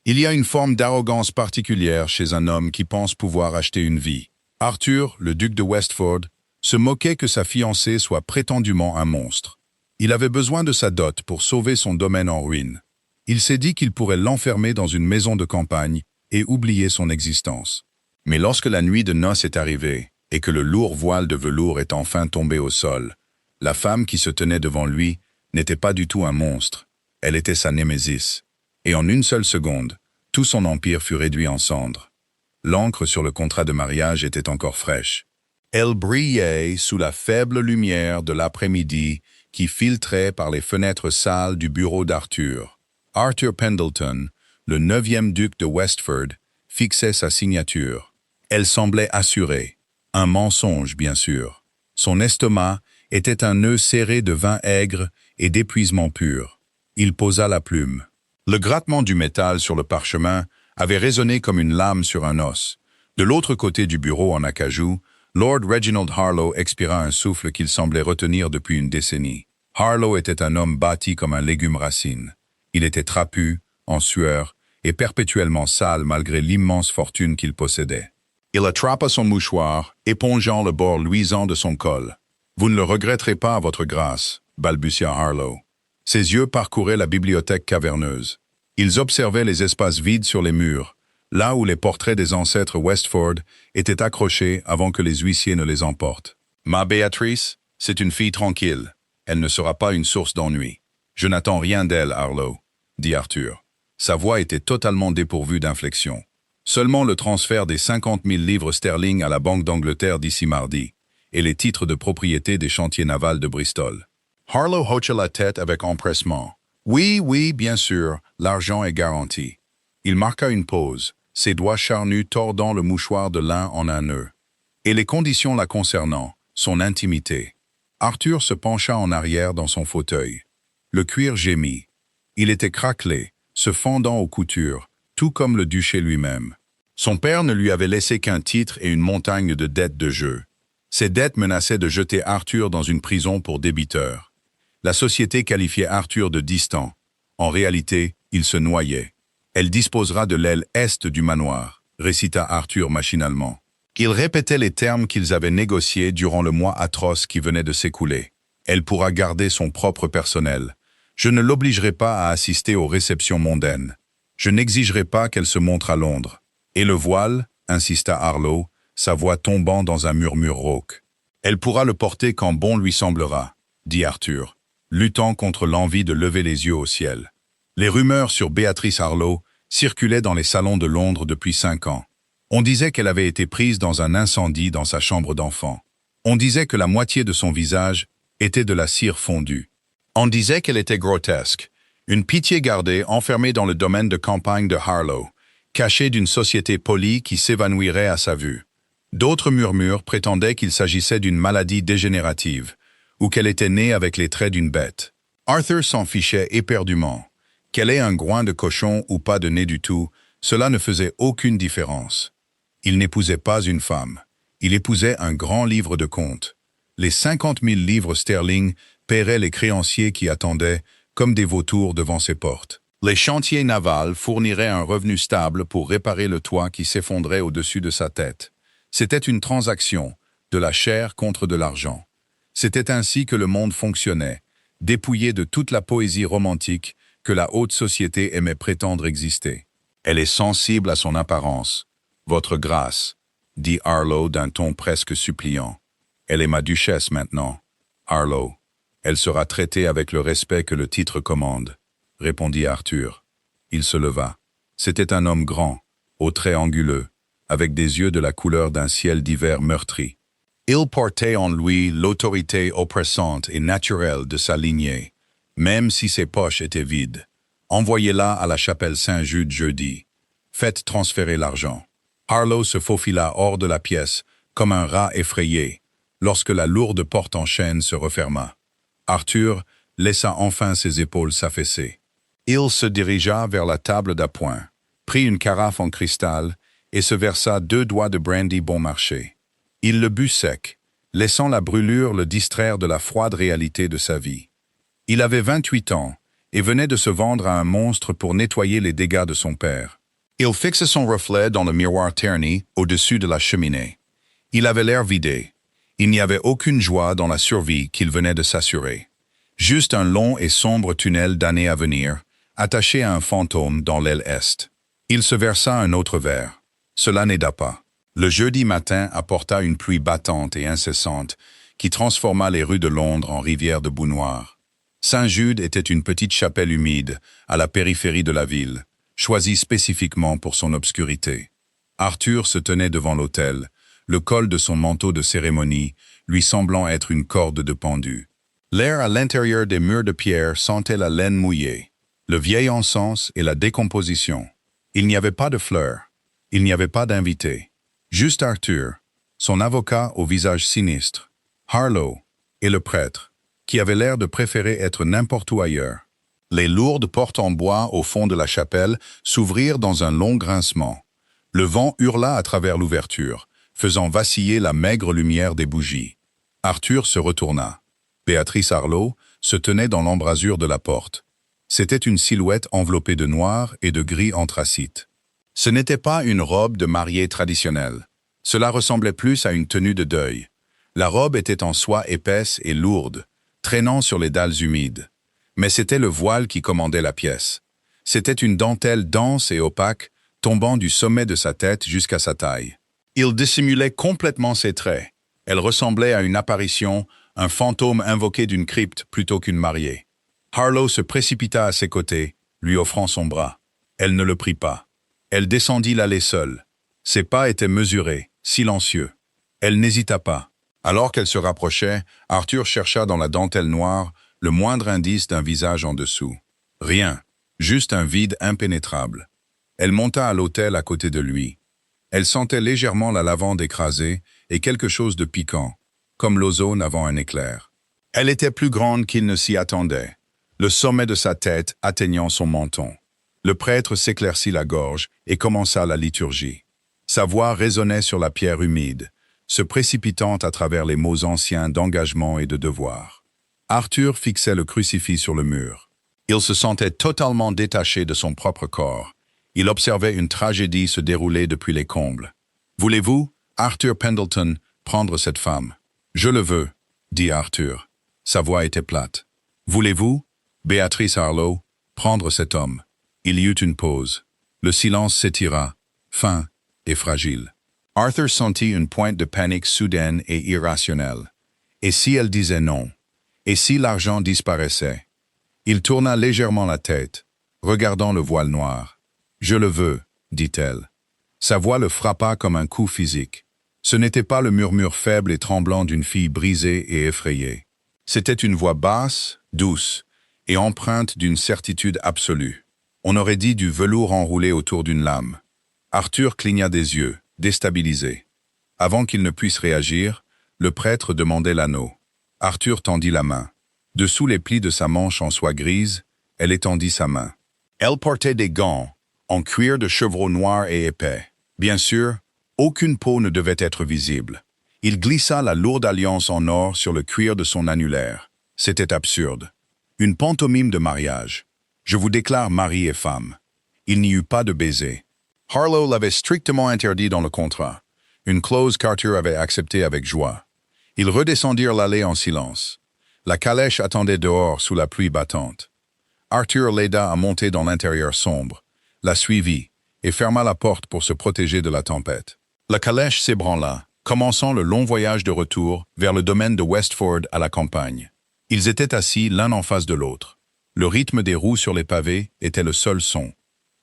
Il y a une forme d'arrogance particulière chez un homme qui pense pouvoir acheter une vie. Arthur, le duc de Westford, se moquait que sa fiancée soit prétendument un monstre. Il avait besoin de sa dot pour sauver son domaine en ruine. Il s'est dit qu'il pourrait l'enfermer dans une maison de campagne et oublier son existence. Mais lorsque la nuit de noces est arrivée et que le lourd voile de velours est enfin tombé au sol, la femme qui se tenait devant lui n'était pas du tout un monstre, elle était sa némésis. Et en une seule seconde, tout son empire fut réduit en cendres. L'encre sur le contrat de mariage était encore fraîche. Elle brillait sous la faible lumière de l'après-midi qui filtrait par les fenêtres sales du bureau d'Arthur. Arthur Pendleton, le 9e duc de Westford, fixait sa signature. Elle semblait assurée. Un mensonge, bien sûr. Son estomac était un nœud serré de vin aigre et d'épuisement pur. Il posa la plume. Le grattement du métal sur le parchemin avait résonné comme une lame sur un os. De l'autre côté du bureau en acajou, Lord Reginald Harlow expira un souffle qu'il semblait retenir depuis une décennie. Harlow était un homme bâti comme un légume racine. Il était trapu, en sueur, et perpétuellement sale malgré l'immense fortune qu'il possédait. Il attrapa son mouchoir, épongeant le bord luisant de son col. « Vous ne le regretterez pas, votre grâce », balbutia Harlow. Ses yeux parcouraient la bibliothèque caverneuse. Ils observaient les espaces vides sur les murs, là où les portraits des ancêtres Westford étaient accrochés avant que les huissiers ne les emportent. « Ma Béatrice, c'est une fille tranquille. Elle ne sera pas une source d'ennui. Je n'attends rien d'elle, Harlow, » dit Arthur. Sa voix était totalement dépourvue d'inflexion. Seulement le transfert des 50 000 livres sterling à la Banque d'Angleterre d'ici mardi, et les titres de propriété des chantiers navals de Bristol. Harlow hocha la tête avec empressement. Oui, oui, bien sûr, l'argent est garanti. Il marqua une pause, ses doigts charnus tordant le mouchoir de lin en un nœud. Et les conditions la concernant, son intimité. Arthur se pencha en arrière dans son fauteuil. Le cuir gémit. Il était craquelé, se fendant aux coutures, tout comme le duché lui-même. Son père ne lui avait laissé qu'un titre et une montagne de dettes de jeu. Ces dettes menaçaient de jeter Arthur dans une prison pour débiteur. La société qualifiait Arthur de distant. En réalité, il se noyait. Elle disposera de l'aile est du manoir, récita Arthur machinalement. Il répétait les termes qu'ils avaient négociés durant le mois atroce qui venait de s'écouler. Elle pourra garder son propre personnel. Je ne l'obligerai pas à assister aux réceptions mondaines. Je n'exigerai pas qu'elle se montre à Londres. Et le voile, insista Harlow, sa voix tombant dans un murmure rauque. Elle pourra le porter quand bon lui semblera, dit Arthur, luttant contre l'envie de lever les yeux au ciel. Les rumeurs sur Béatrice Harlow circulaient dans les salons de Londres depuis 5 ans. On disait qu'elle avait été prise dans un incendie dans sa chambre d'enfant. On disait que la moitié de son visage était de la cire fondue. On disait qu'elle était grotesque, une pitié gardée enfermée dans le domaine de campagne de Harlow, cachée d'une société polie qui s'évanouirait à sa vue. D'autres murmures prétendaient qu'il s'agissait d'une maladie dégénérative, ou qu'elle était née avec les traits d'une bête. Arthur s'en fichait éperdument. Qu'elle ait un groin de cochon ou pas de nez du tout, cela ne faisait aucune différence. Il n'épousait pas une femme. Il épousait un grand livre de comptes. Les 50 000 livres sterling paieraient les créanciers qui attendaient, comme des vautours devant ses portes. Les chantiers navals fourniraient un revenu stable pour réparer le toit qui s'effondrait au-dessus de sa tête. C'était une transaction, de la chair contre de l'argent. C'était ainsi que le monde fonctionnait, dépouillé de toute la poésie romantique que la haute société aimait prétendre exister. Elle est sensible à son apparence. Votre grâce, dit Harlow d'un ton presque suppliant. Elle est ma duchesse maintenant. Harlow, elle sera traitée avec le respect que le titre commande, répondit Arthur. Il se leva. C'était un homme grand, aux traits anguleux, avec des yeux de la couleur d'un ciel d'hiver meurtri. Il portait en lui l'autorité oppressante et naturelle de sa lignée, même si ses poches étaient vides. Envoyez-la à la chapelle Saint-Jude jeudi. Faites transférer l'argent. Harlow se faufila hors de la pièce, comme un rat effrayé, lorsque la lourde porte en chêne se referma. Arthur laissa enfin ses épaules s'affaisser. Il se dirigea vers la table d'appoint, prit une carafe en cristal et se versa 2 doigts de brandy bon marché. Il le but sec, laissant la brûlure le distraire de la froide réalité de sa vie. Il avait 28 ans, et venait de se vendre à un monstre pour nettoyer les dégâts de son père. Il fixa son reflet dans le miroir terni au-dessus de la cheminée. Il avait l'air vidé. Il n'y avait aucune joie dans la survie qu'il venait de s'assurer. Juste un long et sombre tunnel d'années à venir, attaché à un fantôme dans l'aile est. Il se versa un autre verre. Cela n'aida pas. Le jeudi matin apporta une pluie battante et incessante qui transforma les rues de Londres en rivières de boue noire. Saint-Jude était une petite chapelle humide à la périphérie de la ville, choisie spécifiquement pour son obscurité. Arthur se tenait devant l'autel, le col de son manteau de cérémonie lui semblant être une corde de pendu. L'air à l'intérieur des murs de pierre sentait la laine mouillée, le vieil encens et la décomposition. Il n'y avait pas de fleurs, il n'y avait pas d'invités. Juste Arthur, son avocat au visage sinistre, Harlow et le prêtre, qui avait l'air de préférer être n'importe où ailleurs. Les lourdes portes en bois au fond de la chapelle s'ouvrirent dans un long grincement. Le vent hurla à travers l'ouverture, faisant vaciller la maigre lumière des bougies. Arthur se retourna. Béatrice Harlow se tenait dans l'embrasure de la porte. C'était une silhouette enveloppée de noir et de gris anthracite. Ce n'était pas une robe de mariée traditionnelle. Cela ressemblait plus à une tenue de deuil. La robe était en soie épaisse et lourde, traînant sur les dalles humides. Mais c'était le voile qui commandait la pièce. C'était une dentelle dense et opaque, tombant du sommet de sa tête jusqu'à sa taille. Il dissimulait complètement ses traits. Elle ressemblait à une apparition, un fantôme invoqué d'une crypte plutôt qu'une mariée. Harlow se précipita à ses côtés, lui offrant son bras. Elle ne le prit pas. Elle descendit l'allée seule. Ses pas étaient mesurés, silencieux. Elle n'hésita pas. Alors qu'elle se rapprochait, Arthur chercha dans la dentelle noire le moindre indice d'un visage en dessous. Rien, juste un vide impénétrable. Elle monta à l'autel à côté de lui. Elle sentait légèrement la lavande écrasée et quelque chose de piquant, comme l'ozone avant un éclair. Elle était plus grande qu'il ne s'y attendait, le sommet de sa tête atteignant son menton. Le prêtre s'éclaircit la gorge et commença la liturgie. Sa voix résonnait sur la pierre humide, se précipitant à travers les mots anciens d'engagement et de devoir. Arthur fixait le crucifix sur le mur. Il se sentait totalement détaché de son propre corps. Il observait une tragédie se dérouler depuis les combles. « Voulez-vous, Arthur Pendleton, prendre cette femme ?»« Je le veux, » dit Arthur. Sa voix était plate. « Voulez-vous, Béatrice Harlow, prendre cet homme ?» Il y eut une pause. Le silence s'étira, fin et fragile. Arthur sentit une pointe de panique soudaine et irrationnelle. Et si elle disait non? Et si l'argent disparaissait? Il tourna légèrement la tête, regardant le voile noir. « Je le veux, » dit-elle. Sa voix le frappa comme un coup physique. Ce n'était pas le murmure faible et tremblant d'une fille brisée et effrayée. C'était une voix basse, douce, et empreinte d'une certitude absolue. On aurait dit du velours enroulé autour d'une lame. Arthur cligna des yeux, déstabilisé. Avant qu'il ne puisse réagir, le prêtre demandait l'anneau. Arthur tendit la main. Dessous les plis de sa manche en soie grise, elle étendit sa main. Elle portait des gants, en cuir de chevreau noir et épais. Bien sûr, aucune peau ne devait être visible. Il glissa la lourde alliance en or sur le cuir de son annulaire. C'était absurde. Une pantomime de mariage. Je vous déclare mari et femme. Il n'y eut pas de baiser. Harlow l'avait strictement interdit dans le contrat, une clause qu'Arthur avait acceptée avec joie. Ils redescendirent l'allée en silence. La calèche attendait dehors sous la pluie battante. Arthur l'aida à monter dans l'intérieur sombre, la suivit et ferma la porte pour se protéger de la tempête. La calèche s'ébranla, commençant le long voyage de retour vers le domaine de Westford à la campagne. Ils étaient assis l'un en face de l'autre. Le rythme des roues sur les pavés était le seul son.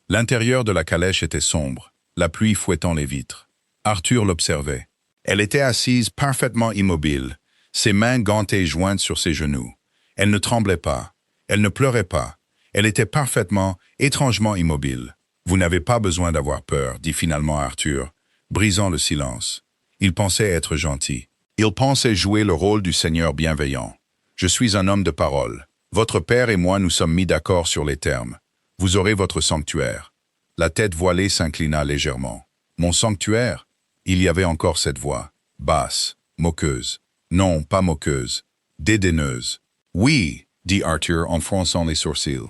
L'intérieur de la calèche était sombre, la pluie fouettant les vitres. Arthur l'observait. Elle était assise parfaitement immobile, ses mains gantées jointes sur ses genoux. Elle ne tremblait pas, elle ne pleurait pas. Elle était parfaitement, étrangement immobile. « Vous n'avez pas besoin d'avoir peur, » dit finalement Arthur, brisant le silence. Il pensait être gentil. Il pensait jouer le rôle du Seigneur bienveillant. « Je suis un homme de parole. Votre père et moi nous sommes mis d'accord sur les termes. Vous aurez votre sanctuaire. » La tête voilée s'inclina légèrement. « Mon sanctuaire ?» Il y avait encore cette voix, basse, moqueuse. Non, pas moqueuse, dédaigneuse. « Oui, dit Arthur en fronçant les sourcils.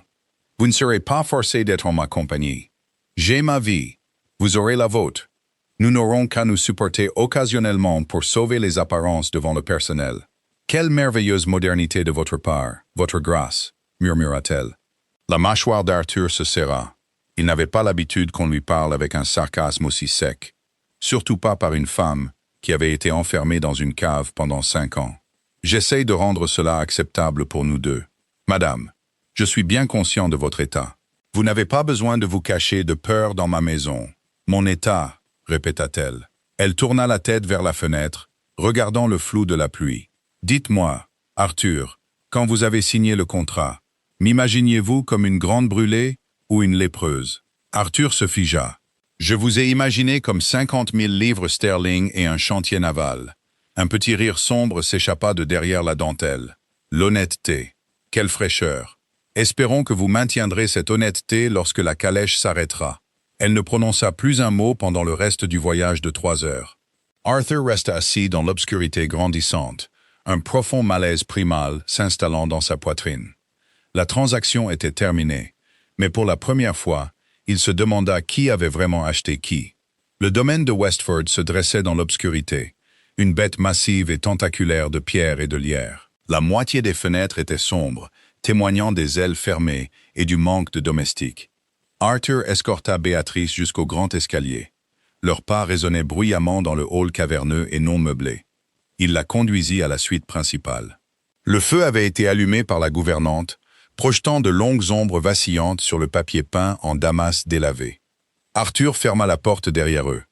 Vous ne serez pas forcé d'être en ma compagnie. J'ai ma vie. Vous aurez la vôtre. Nous n'aurons qu'à nous supporter occasionnellement pour sauver les apparences devant le personnel. Quelle merveilleuse modernité de votre part, votre grâce, murmura-t-elle. La mâchoire d'Arthur se serra. Il n'avait pas l'habitude qu'on lui parle avec un sarcasme aussi sec, surtout pas par une femme qui avait été enfermée dans une cave pendant 5 ans. J'essaye de rendre cela acceptable pour nous deux. Madame, je suis bien conscient de votre état. Vous n'avez pas besoin de vous cacher de peur dans ma maison. Mon état, répéta-t-elle. Elle tourna la tête vers la fenêtre, regardant le flou de la pluie. Dites-moi, Arthur, quand vous avez signé le contrat, m'imaginiez-vous comme une grande brûlée ou une lépreuse? Arthur se figea. Je vous ai imaginé comme 50 000 livres sterling et un chantier naval. Un petit rire sombre s'échappa de derrière la dentelle. L'honnêteté. Quelle fraîcheur. Espérons que vous maintiendrez cette honnêteté lorsque la calèche s'arrêtera. Elle ne prononça plus un mot pendant le reste du voyage de 3 heures. Arthur resta assis dans l'obscurité grandissante, un profond malaise primal s'installant dans sa poitrine. La transaction était terminée, mais pour la première fois, il se demanda qui avait vraiment acheté qui. Le domaine de Westford se dressait dans l'obscurité, une bête massive et tentaculaire de pierre et de lierre. La moitié des fenêtres étaient sombres, témoignant des ailes fermées et du manque de domestiques. Arthur escorta Béatrice jusqu'au grand escalier. Leurs pas résonnaient bruyamment dans le hall caverneux et non meublé. Il la conduisit à la suite principale. Le feu avait été allumé par la gouvernante, projetant de longues ombres vacillantes sur le papier peint en damas délavé. Arthur ferma la porte derrière eux.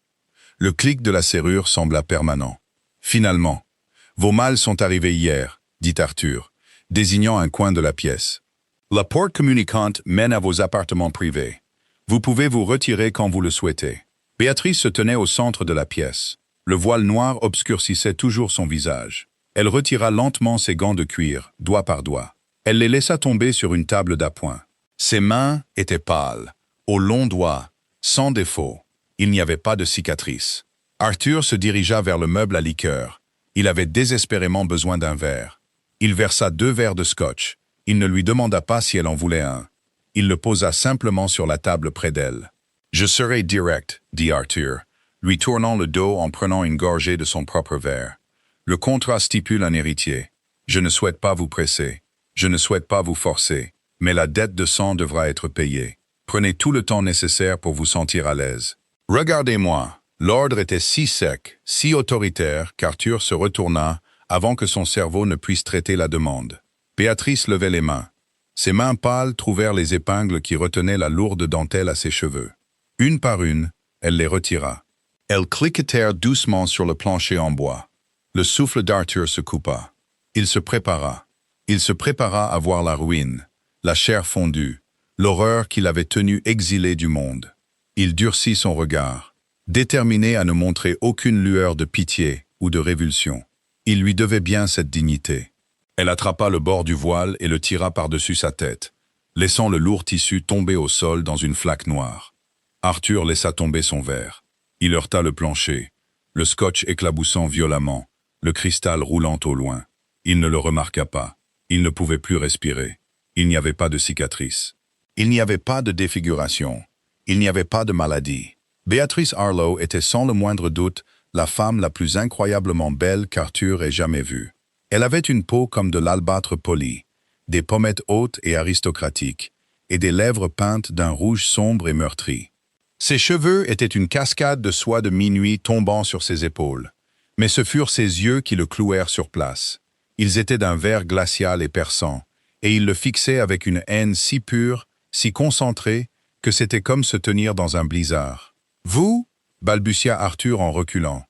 Le clic de la serrure sembla permanent. Finalement, « Vos malles sont arrivés hier », dit Arthur, désignant un coin de la pièce. « La porte communicante mène à vos appartements privés. Vous pouvez vous retirer quand vous le souhaitez. » Béatrice se tenait au centre de la pièce. Le voile noir obscurcissait toujours son visage. Elle retira lentement ses gants de cuir, doigt par doigt. Elle les laissa tomber sur une table d'appoint. Ses mains étaient pâles, aux longs doigts, sans défaut. Il n'y avait pas de cicatrice. Arthur se dirigea vers le meuble à liqueur. Il avait désespérément besoin d'un verre. Il versa 2 verres de scotch. Il ne lui demanda pas si elle en voulait un. Il le posa simplement sur la table près d'elle. « Je serai direct », dit Arthur, lui tournant le dos en prenant une gorgée de son propre verre. « Le contrat stipule un héritier. Je ne souhaite pas vous presser. Je ne souhaite pas vous forcer. Mais la dette de sang devra être payée. Prenez tout le temps nécessaire pour vous sentir à l'aise. » Regardez-moi. L'ordre était si sec, si autoritaire qu'Arthur se retourna avant que son cerveau ne puisse traiter la demande. Béatrice levait les mains. Ses mains pâles trouvèrent les épingles qui retenaient la lourde dentelle à ses cheveux. Une par une, elle les retira. Elles cliquetèrent doucement sur le plancher en bois. Le souffle d'Arthur se coupa. Il se prépara. Il se prépara à voir la ruine, la chair fondue, l'horreur qui l'avait tenu exilé du monde. Il durcit son regard, déterminé à ne montrer aucune lueur de pitié ou de révulsion. Il lui devait bien cette dignité. Elle attrapa le bord du voile et le tira par-dessus sa tête, laissant le lourd tissu tomber au sol dans une flaque noire. Arthur laissa tomber son verre. Il heurta le plancher, le scotch éclaboussant violemment, le cristal roulant au loin. Il ne le remarqua pas. Il ne pouvait plus respirer. Il n'y avait pas de cicatrice. Il n'y avait pas de défiguration. Il n'y avait pas de maladie. Béatrice Harlow était sans le moindre doute la femme la plus incroyablement belle qu'Arthur ait jamais vue. Elle avait une peau comme de l'albâtre poli, des pommettes hautes et aristocratiques, et des lèvres peintes d'un rouge sombre et meurtri. Ses cheveux étaient une cascade de soie de minuit tombant sur ses épaules, mais ce furent ses yeux qui le clouèrent sur place. Ils étaient d'un vert glacial et perçant, et il le fixait avec une haine si pure, si concentrée, que c'était comme se tenir dans un blizzard. « Vous » balbutia Arthur en reculant.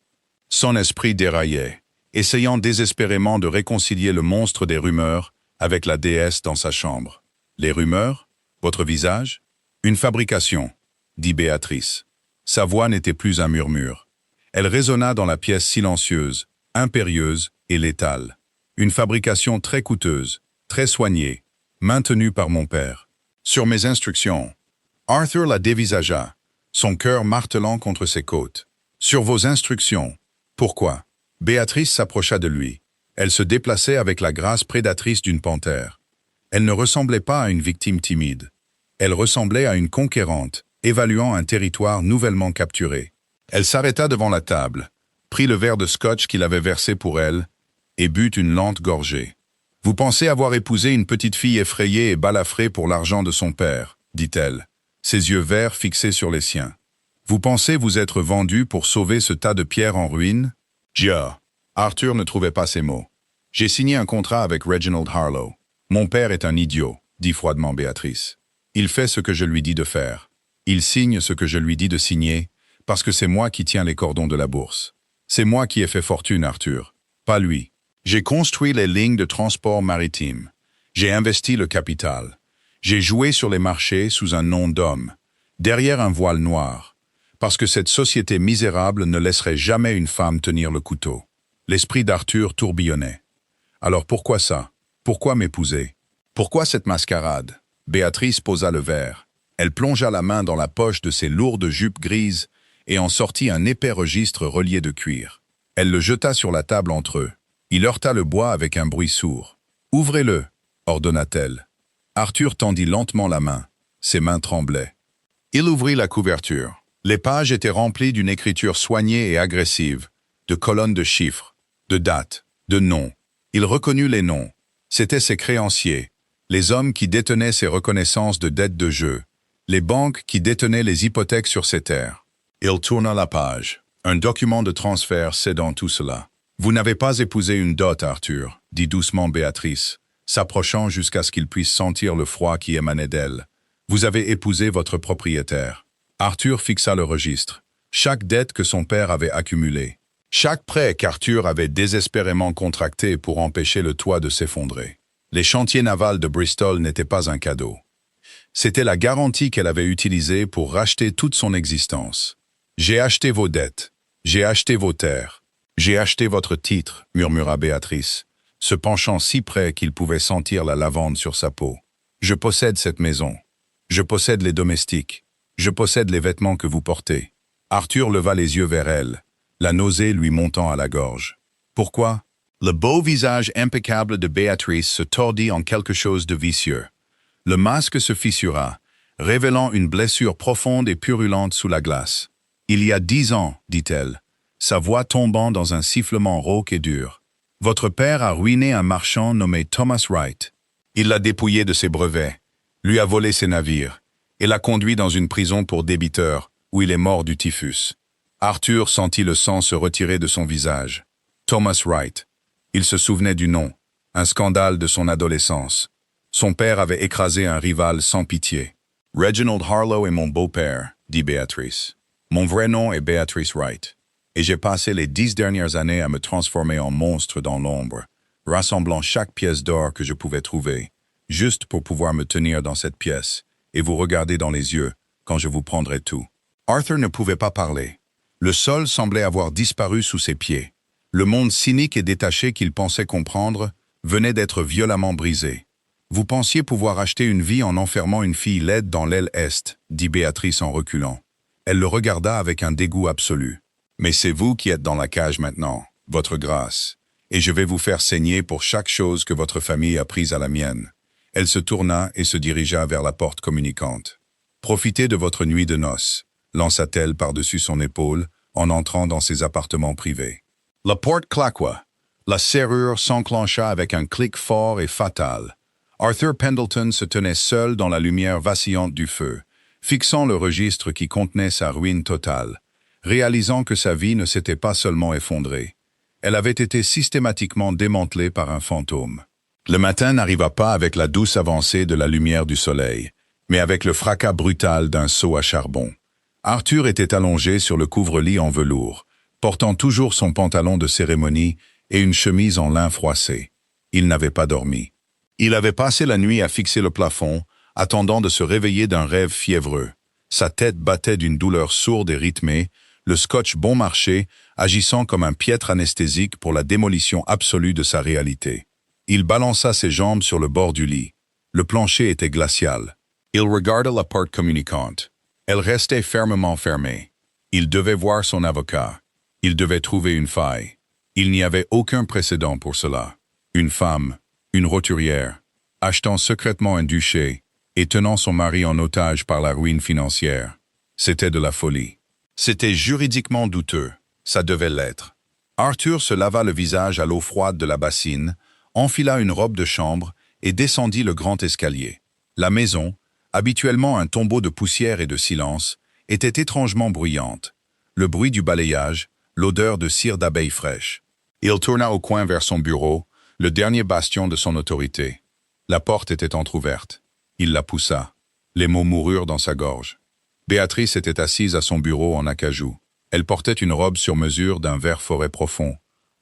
Son esprit déraillait, essayant désespérément de réconcilier le monstre des rumeurs avec la déesse dans sa chambre. « Les rumeurs? Votre visage? »« Une fabrication, » dit Béatrice. Sa voix n'était plus un murmure. Elle résonna dans la pièce silencieuse, impérieuse et létale. Une fabrication très coûteuse, très soignée, maintenue par mon père. Sur mes instructions. Arthur la dévisagea, son cœur martelant contre ses côtes. Sur vos instructions. Pourquoi? Béatrice s'approcha de lui. Elle se déplaçait avec la grâce prédatrice d'une panthère. Elle ne ressemblait pas à une victime timide. Elle ressemblait à une conquérante, évaluant un territoire nouvellement capturé. Elle s'arrêta devant la table, prit le verre de scotch qu'il avait versé pour elle, et but une lente gorgée. « Vous pensez avoir épousé une petite fille effrayée et balafrée pour l'argent de son père, dit-elle, ses yeux verts fixés sur les siens. Vous pensez vous être vendu pour sauver ce tas de pierres en ruine? » Arthur ne trouvait pas ses mots. « J'ai signé un contrat avec Reginald Harlow. Mon père est un idiot, dit froidement Béatrice. Il fait ce que je lui dis de faire. Il signe ce que je lui dis de signer, parce que c'est moi qui tiens les cordons de la bourse. C'est moi qui ai fait fortune, Arthur, pas lui. J'ai construit les lignes de transport maritime. J'ai investi le capital. J'ai joué sur les marchés sous un nom d'homme, derrière un voile noir, parce que cette société misérable ne laisserait jamais une femme tenir le couteau. » L'esprit d'Arthur tourbillonnait. Alors pourquoi ça? Pourquoi m'épouser? Pourquoi cette mascarade? Béatrice posa le verre. Elle plongea la main dans la poche de ses lourdes jupes grises et en sortit un épais registre relié de cuir. Elle le jeta sur la table entre eux. Il heurta le bois avec un bruit sourd. « Ouvrez-le » ordonna-t-elle. Arthur tendit lentement la main. Ses mains tremblaient. Il ouvrit la couverture. Les pages étaient remplies d'une écriture soignée et agressive, de colonnes de chiffres, de dates, de noms. Il reconnut les noms. C'étaient ses créanciers, les hommes qui détenaient ses reconnaissances de dettes de jeu, les banques qui détenaient les hypothèques sur ses terres. Il tourna la page. Un document de transfert cédant tout cela. « Vous n'avez pas épousé une dot, Arthur, » dit doucement Béatrice, s'approchant jusqu'à ce qu'il puisse sentir le froid qui émanait d'elle. « Vous avez épousé votre propriétaire. » Arthur fixa le registre. Chaque dette que son père avait accumulée. Chaque prêt qu'Arthur avait désespérément contracté pour empêcher le toit de s'effondrer. Les chantiers navals de Bristol n'étaient pas un cadeau. C'était la garantie qu'elle avait utilisée pour racheter toute son existence. « J'ai acheté vos dettes. J'ai acheté vos terres. J'ai acheté votre titre, » murmura Béatrice, se penchant si près qu'il pouvait sentir la lavande sur sa peau. « Je possède cette maison. Je possède les domestiques. Je possède les vêtements que vous portez. » Arthur leva les yeux vers elle, la nausée lui montant à la gorge. « Pourquoi ?» Le beau visage impeccable de Béatrice se tordit en quelque chose de vicieux. Le masque se fissura, révélant une blessure profonde et purulente sous la glace. « Il y a 10 ans, dit-elle, sa voix tombant dans un sifflement rauque et dur. Votre père a ruiné un marchand nommé Thomas Wright. Il l'a dépouillé de ses brevets, lui a volé ses navires, et l'a conduit dans une prison pour débiteurs, où il est mort du typhus. » Arthur sentit le sang se retirer de son visage. Thomas Wright. Il se souvenait du nom, un scandale de son adolescence. Son père avait écrasé un rival sans pitié. « Reginald Harlow est mon beau-père, » dit Béatrice. « Mon vrai nom est Béatrice Wright. Et j'ai passé les 10 dernières années à me transformer en monstre dans l'ombre, rassemblant chaque pièce d'or que je pouvais trouver, juste pour pouvoir me tenir dans cette pièce et vous regarder dans les yeux quand je vous prendrai tout. » Arthur ne pouvait pas parler. Le sol semblait avoir disparu sous ses pieds. Le monde cynique et détaché qu'il pensait comprendre venait d'être violemment brisé. « Vous pensiez pouvoir acheter une vie en enfermant une fille laide dans l'aile est, » dit Béatrice en reculant. Elle le regarda avec un dégoût absolu. « Mais c'est vous qui êtes dans la cage maintenant, votre grâce, et je vais vous faire saigner pour chaque chose que votre famille a prise à la mienne. » Elle se tourna et se dirigea vers la porte communicante. « Profitez de votre nuit de noces, » lança-t-elle par-dessus son épaule en entrant dans ses appartements privés. La porte claqua. La serrure s'enclencha avec un clic fort et fatal. Arthur Pendleton se tenait seul dans la lumière vacillante du feu, fixant le registre qui contenait sa ruine totale, réalisant que sa vie ne s'était pas seulement effondrée. Elle avait été systématiquement démantelée par un fantôme. Le matin n'arriva pas avec la douce avancée de la lumière du soleil, mais avec le fracas brutal d'un seau à charbon. Arthur était allongé sur le couvre-lit en velours, portant toujours son pantalon de cérémonie et une chemise en lin froissé. Il n'avait pas dormi. Il avait passé la nuit à fixer le plafond, attendant de se réveiller d'un rêve fiévreux. Sa tête battait d'une douleur sourde et rythmée, le scotch bon marché agissant comme un piètre anesthésique pour la démolition absolue de sa réalité. Il balança ses jambes sur le bord du lit. Le plancher était glacial. Il regarda la porte communicante. Elle restait fermement fermée. Il devait voir son avocat. Il devait trouver une faille. Il n'y avait aucun précédent pour cela. Une femme, une roturière. achetant secrètement un duché et tenant son mari en otage par la ruine financière. C'était de la folie. C'était juridiquement douteux. Ça devait l'être. Arthur se lava le visage à l'eau froide de la bassine, enfila une robe de chambre et descendit le grand escalier. La maison, habituellement un tombeau de poussière et de silence, était étrangement bruyante. Le bruit du balayage, l'odeur de cire d'abeilles fraîches. Il tourna au coin vers son bureau, le dernier bastion de son autorité. La porte était entr'ouverte. Il la poussa. Les mots moururent dans sa gorge. Béatrice était assise à son bureau en acajou. Elle portait une robe sur mesure d'un vert forêt profond,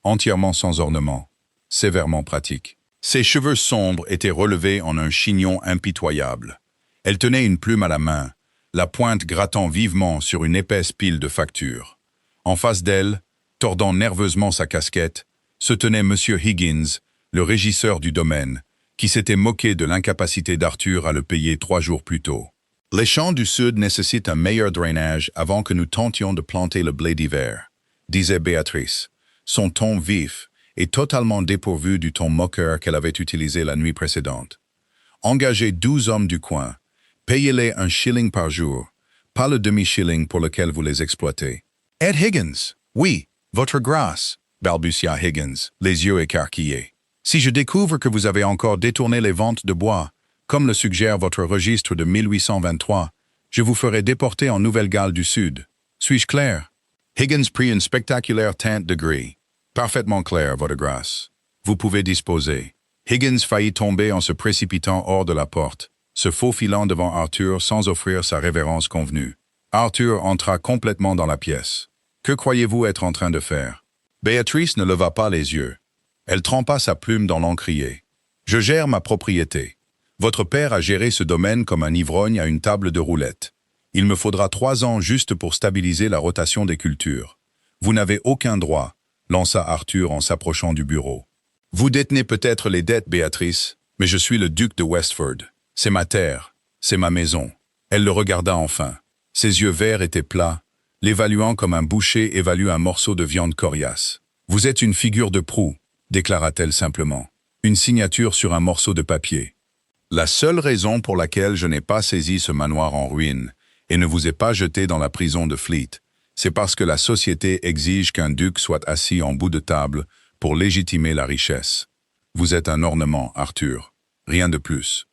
entièrement sans ornement, sévèrement pratique. Ses cheveux sombres étaient relevés en un chignon impitoyable. Elle tenait une plume à la main, la pointe grattant vivement sur une épaisse pile de factures. En face d'elle, tordant nerveusement sa casquette, se tenait M. Higgins, le régisseur du domaine, qui s'était moqué de l'incapacité d'Arthur à le payer 3 jours plus tôt. Les champs du Sud nécessitent un meilleur drainage avant que nous tentions de planter le blé d'hiver, disait Béatrice, son ton vif et totalement dépourvu du ton moqueur qu'elle avait utilisé la nuit précédente. Engagez 12 hommes du coin, payez-les 1 shilling par jour, pas le demi-shilling pour lequel vous les exploitez. Ed Higgins, oui, votre grâce, balbutia Higgins, les yeux écarquillés. Si je découvre que vous avez encore détourné les ventes de bois, comme le suggère votre registre de 1823, je vous ferai déporter en Nouvelle-Galles du Sud. Suis-je clair? Higgins prit une spectaculaire teinte de gris. Parfaitement clair, votre grâce. Vous pouvez disposer. Higgins faillit tomber en se précipitant hors de la porte, se faufilant devant Arthur sans offrir sa révérence convenue. Arthur entra complètement dans la pièce. Que croyez-vous être en train de faire? Béatrice ne leva pas les yeux. Elle trempa sa plume dans l'encrier. Je gère ma propriété. Votre père a géré ce domaine comme un ivrogne à une table de roulette. Il me faudra 3 ans juste pour stabiliser la rotation des cultures. Vous n'avez aucun droit, lança Arthur en s'approchant du bureau. Vous détenez peut-être les dettes, Béatrice, mais je suis le duc de Westford. C'est ma terre, c'est ma maison. Elle le regarda enfin. Ses yeux verts étaient plats, l'évaluant comme un boucher évalue un morceau de viande coriace. Vous êtes une figure de proue, déclara-t-elle simplement. Une signature sur un morceau de papier. La seule raison pour laquelle je n'ai pas saisi ce manoir en ruine et ne vous ai pas jeté dans la prison de Fleet, c'est parce que la société exige qu'un duc soit assis en bout de table pour légitimer la richesse. Vous êtes un ornement, Arthur. Rien de plus.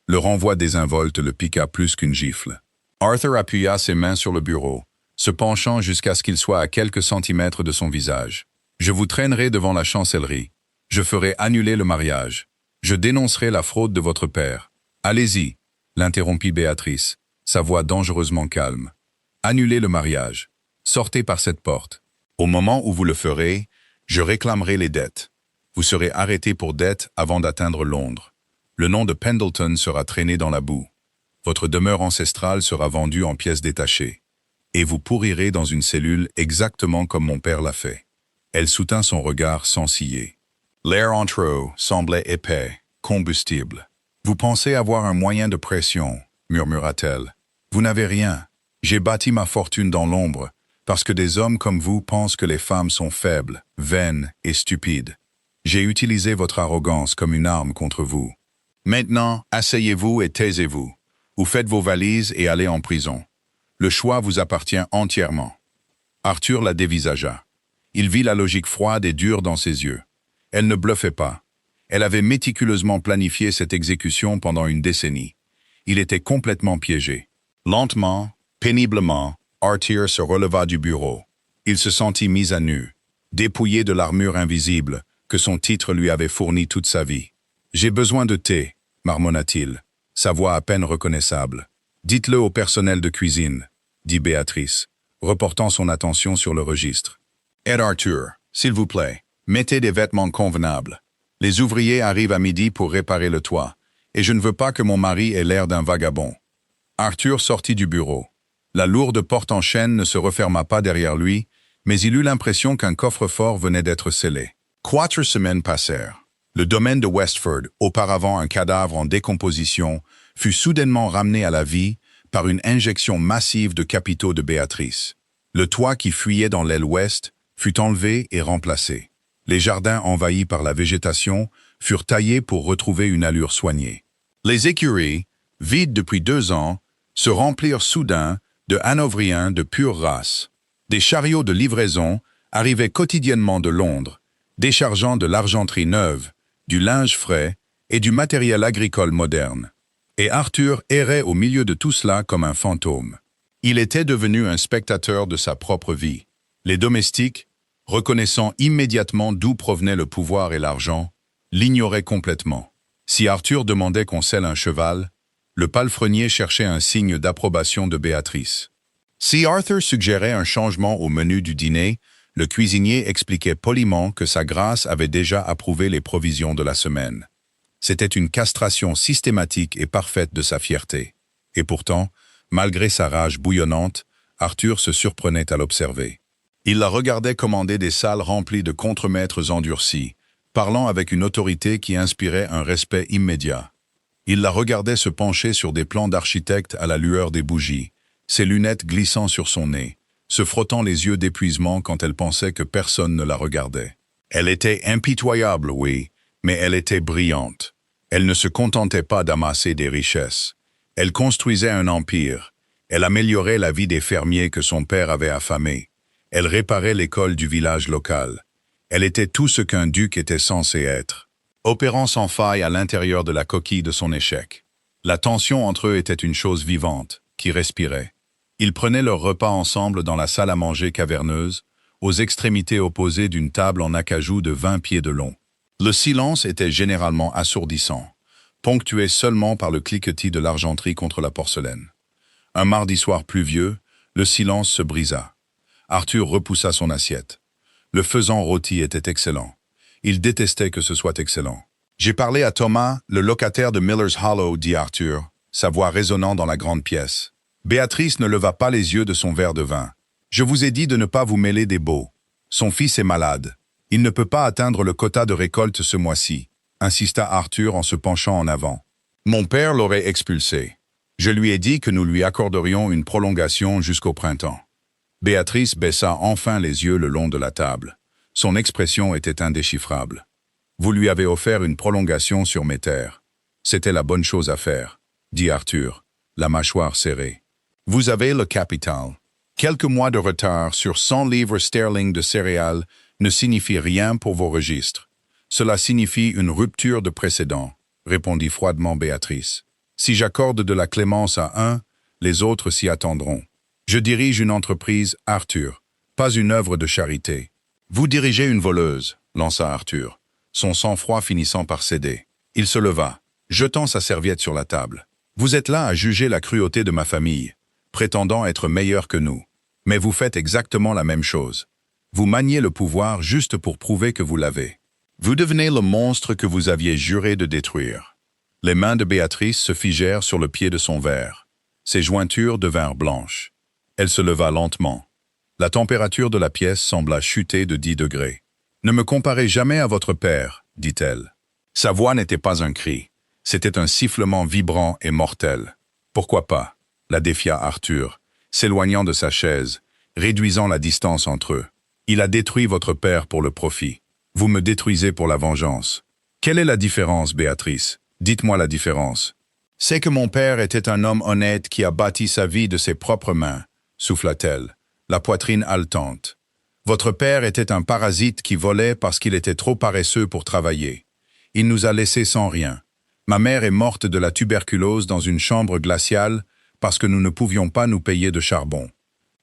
Le renvoi désinvolte le piqua plus qu'une gifle. Arthur appuya ses mains sur le bureau, se penchant jusqu'à ce qu'il soit à quelques centimètres de son visage. Je vous traînerai devant la chancellerie. Je ferai annuler le mariage. Je dénoncerai la fraude de votre père. Allez-y, l'interrompit Béatrice, sa voix dangereusement calme. Annulez le mariage. Sortez par cette porte. Au moment où vous le ferez, je réclamerai les dettes. Vous serez arrêté pour dette avant d'atteindre Londres. Le nom de Pendleton sera traîné dans la boue. Votre demeure ancestrale sera vendue en pièces détachées. Et vous pourrirez dans une cellule exactement comme mon père l'a fait. Elle soutint son regard sans ciller. L'air entre eux semblait épais, combustible. « Vous pensez avoir un moyen de pression, » murmura-t-elle. « Vous n'avez rien. J'ai bâti ma fortune dans l'ombre, parce que des hommes comme vous pensent que les femmes sont faibles, vaines et stupides. J'ai utilisé votre arrogance comme une arme contre vous. Maintenant, asseyez-vous et taisez-vous, ou faites vos valises et allez en prison. Le choix vous appartient entièrement. » Arthur la dévisagea. Il vit la logique froide et dure dans ses yeux. Elle ne bluffait pas. Elle avait méticuleusement planifié cette exécution pendant une décennie. Il était complètement piégé. Lentement, péniblement, Arthur se releva du bureau. Il se sentit mis à nu, dépouillé de l'armure invisible que son titre lui avait fournie toute sa vie. « J'ai besoin de thé », marmonna-t-il, sa voix à peine reconnaissable. « Dites-le au personnel de cuisine », dit Béatrice, reportant son attention sur le registre. « Ed Arthur, s'il vous plaît. Mettez des vêtements convenables. Les ouvriers arrivent à midi pour réparer le toit, et je ne veux pas que mon mari ait l'air d'un vagabond. » Arthur sortit du bureau. La lourde porte en chêne ne se referma pas derrière lui, mais il eut l'impression qu'un coffre-fort venait d'être scellé. 4 semaines passèrent. Le domaine de Westford, auparavant un cadavre en décomposition, fut soudainement ramené à la vie par une injection massive de capitaux de Béatrice. Le toit qui fuyait dans l'aile ouest fut enlevé et remplacé. Les jardins envahis par la végétation furent taillés pour retrouver une allure soignée. Les écuries, vides depuis 2 ans, se remplirent soudain de hanovriens de pure race. Des chariots de livraison arrivaient quotidiennement de Londres, déchargeant de l'argenterie neuve, du linge frais et du matériel agricole moderne. Et Arthur errait au milieu de tout cela comme un fantôme. Il était devenu un spectateur de sa propre vie. Les domestiques, reconnaissant immédiatement d'où provenaient le pouvoir et l'argent, l'ignoraient complètement. Si Arthur demandait qu'on selle un cheval, le palefrenier cherchait un signe d'approbation de Béatrice. Si Arthur suggérait un changement au menu du dîner, le cuisinier expliquait poliment que sa grâce avait déjà approuvé les provisions de la semaine. C'était une castration systématique et parfaite de sa fierté. Et pourtant, malgré sa rage bouillonnante, Arthur se surprenait à l'observer. Il la regardait commander des salles remplies de contremaîtres endurcis, parlant avec une autorité qui inspirait un respect immédiat. Il la regardait se pencher sur des plans d'architecte à la lueur des bougies, ses lunettes glissant sur son nez, se frottant les yeux d'épuisement quand elle pensait que personne ne la regardait. Elle était impitoyable, oui, mais elle était brillante. Elle ne se contentait pas d'amasser des richesses. Elle construisait un empire. Elle améliorait la vie des fermiers que son père avait affamés. Elle réparait l'école du village local. Elle était tout ce qu'un duc était censé être, opérant sans faille à l'intérieur de la coquille de son échec. La tension entre eux était une chose vivante, qui respirait. Ils prenaient leur repas ensemble dans la salle à manger caverneuse, aux extrémités opposées d'une table en acajou de 20 pieds de long. Le silence était généralement assourdissant, ponctué seulement par le cliquetis de l'argenterie contre la porcelaine. Un mardi soir pluvieux, le silence se brisa. Arthur repoussa son assiette. Le faisan rôti était excellent. Il détestait que ce soit excellent. « J'ai parlé à Thomas, le locataire de Miller's Hollow, dit Arthur, sa voix résonnant dans la grande pièce. Béatrice ne leva pas les yeux de son verre de vin. « Je vous ai dit de ne pas vous mêler des beaux. Son fils est malade. Il ne peut pas atteindre le quota de récolte ce mois-ci, » insista Arthur en se penchant en avant. « Mon père l'aurait expulsé. Je lui ai dit que nous lui accorderions une prolongation jusqu'au printemps. » Béatrice baissa enfin les yeux le long de la table. Son expression était indéchiffrable. « Vous lui avez offert une prolongation sur mes terres. C'était la bonne chose à faire, » dit Arthur, la mâchoire serrée. « Vous avez le capital. Quelques mois de retard sur 100 livres sterling de céréales ne signifie rien pour vos registres. Cela signifie une rupture de précédent, » répondit froidement Béatrice. « Si j'accorde de la clémence à un, les autres s'y attendront. Je dirige une entreprise, Arthur, pas une œuvre de charité. » « Vous dirigez une voleuse, » lança Arthur, son sang-froid finissant par céder. Il se leva, jetant sa serviette sur la table. « Vous êtes là à juger la cruauté de ma famille, prétendant être meilleur que nous. Mais vous faites exactement la même chose. Vous maniez le pouvoir juste pour prouver que vous l'avez. Vous devenez le monstre que vous aviez juré de détruire. » Les mains de Béatrice se figèrent sur le pied de son verre. Ses jointures devinrent blanches. Elle se leva lentement. La température de la pièce sembla chuter de 10 degrés. « Ne me comparez jamais à votre père, » dit-elle. Sa voix n'était pas un cri. C'était un sifflement vibrant et mortel. « Pourquoi pas ?» la défia Arthur, s'éloignant de sa chaise, réduisant la distance entre eux. « Il a détruit votre père pour le profit. Vous me détruisez pour la vengeance. Quelle est la différence, Béatrice? Dites-moi la différence. »« C'est que mon père était un homme honnête qui a bâti sa vie de ses propres mains, » souffla-t-elle, la poitrine haletante. « Votre père était un parasite qui volait parce qu'il était trop paresseux pour travailler. Il nous a laissés sans rien. Ma mère est morte de la tuberculose dans une chambre glaciale parce que nous ne pouvions pas nous payer de charbon.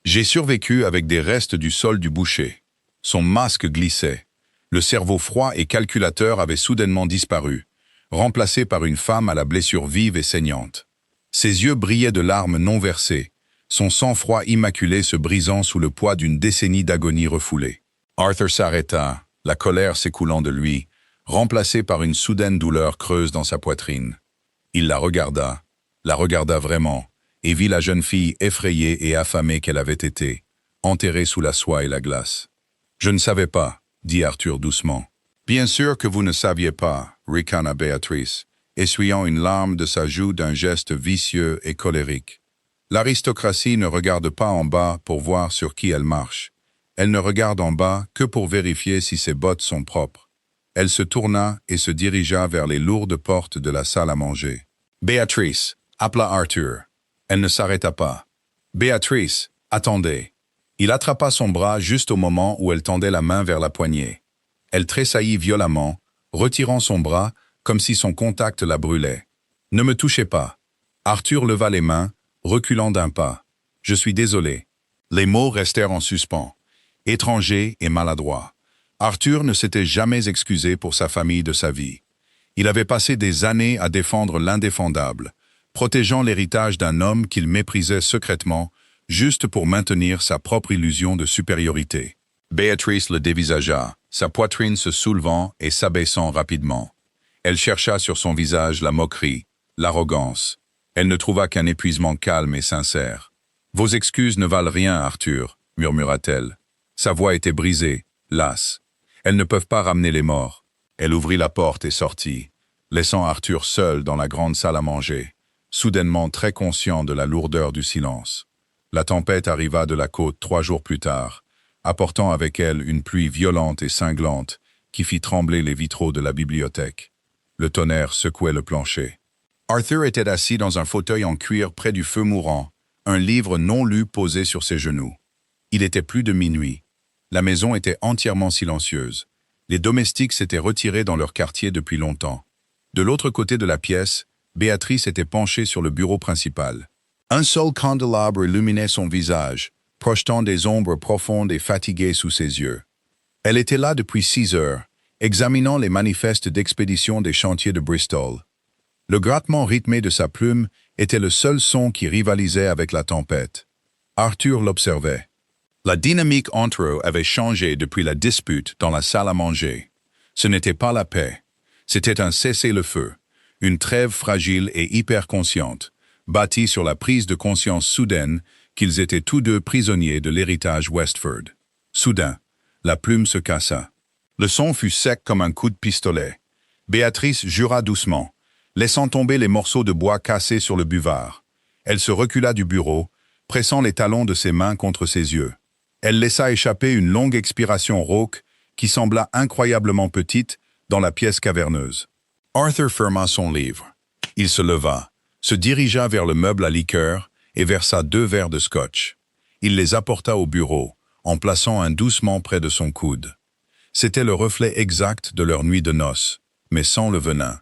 J'ai survécu avec des restes du sol du boucher. » Son masque glissait. Le cerveau froid et calculateur avait soudainement disparu, remplacé par une femme à la blessure vive et saignante. Ses yeux brillaient de larmes non versées, son sang-froid immaculé se brisant sous le poids d'une décennie d'agonie refoulée. Arthur s'arrêta, la colère s'écoulant de lui, remplacée par une soudaine douleur creuse dans sa poitrine. Il la regarda vraiment, et vit la jeune fille effrayée et affamée qu'elle avait été, enterrée sous la soie et la glace. « Je ne savais pas, » dit Arthur doucement. « Bien sûr que vous ne saviez pas, » ricana Béatrice, essuyant une larme de sa joue d'un geste vicieux et colérique. L'aristocratie ne regarde pas en bas pour voir sur qui elle marche. Elle ne regarde en bas que pour vérifier si ses bottes sont propres. Elle se tourna et se dirigea vers les lourdes portes de la salle à manger. « Béatrice » appela Arthur. Elle ne s'arrêta pas. « Béatrice, attendez !» Il attrapa son bras juste au moment où elle tendait la main vers la poignée. Elle tressaillit violemment, retirant son bras comme si son contact la brûlait. « Ne me touchez pas !» Arthur leva les mains, reculant d'un pas. « Je suis désolé. » Les mots restèrent en suspens, étrangers et maladroits. Arthur ne s'était jamais excusé pour sa famille de sa vie. Il avait passé des années à défendre l'indéfendable, protégeant l'héritage d'un homme qu'il méprisait secrètement, juste pour maintenir sa propre illusion de supériorité. Béatrice le dévisagea, sa poitrine se soulevant et s'abaissant rapidement. Elle chercha sur son visage la moquerie, l'arrogance. Elle ne trouva qu'un épuisement calme et sincère. « Vos excuses ne valent rien, Arthur, » murmura-t-elle. Sa voix était brisée, lasse. « Elles ne peuvent pas ramener les morts. » Elle ouvrit la porte et sortit, laissant Arthur seul dans la grande salle à manger, soudainement très conscient de la lourdeur du silence. La tempête arriva de la côte 3 jours plus tard, apportant avec elle une pluie violente et cinglante qui fit trembler les vitraux de la bibliothèque. Le tonnerre secouait le plancher. Arthur était assis dans un fauteuil en cuir près du feu mourant, un livre non lu posé sur ses genoux. Il était plus de minuit. La maison était entièrement silencieuse. Les domestiques s'étaient retirés dans leur quartier depuis longtemps. De l'autre côté de la pièce, Béatrice était penchée sur le bureau principal. Un seul candélabre illuminait son visage, projetant des ombres profondes et fatiguées sous ses yeux. Elle était là depuis 6 heures, examinant les manifestes d'expédition des chantiers de Bristol. Le grattement rythmé de sa plume était le seul son qui rivalisait avec la tempête. Arthur l'observait. La dynamique entre eux avait changé depuis la dispute dans la salle à manger. Ce n'était pas la paix. C'était un cessez-le-feu, une trêve fragile et hyper consciente, bâtie sur la prise de conscience soudaine qu'ils étaient tous deux prisonniers de l'héritage Westford. Soudain, la plume se cassa. Le son fut sec comme un coup de pistolet. Béatrice jura doucement, laissant tomber les morceaux de bois cassés sur le buvard. Elle se recula du bureau, pressant les talons de ses mains contre ses yeux. Elle laissa échapper une longue expiration rauque qui sembla incroyablement petite dans la pièce caverneuse. Arthur ferma son livre. Il se leva, se dirigea vers le meuble à liqueur et versa 2 verres de scotch. Il les apporta au bureau, en plaçant un doucement près de son coude. C'était le reflet exact de leur nuit de noces, mais sans le venin.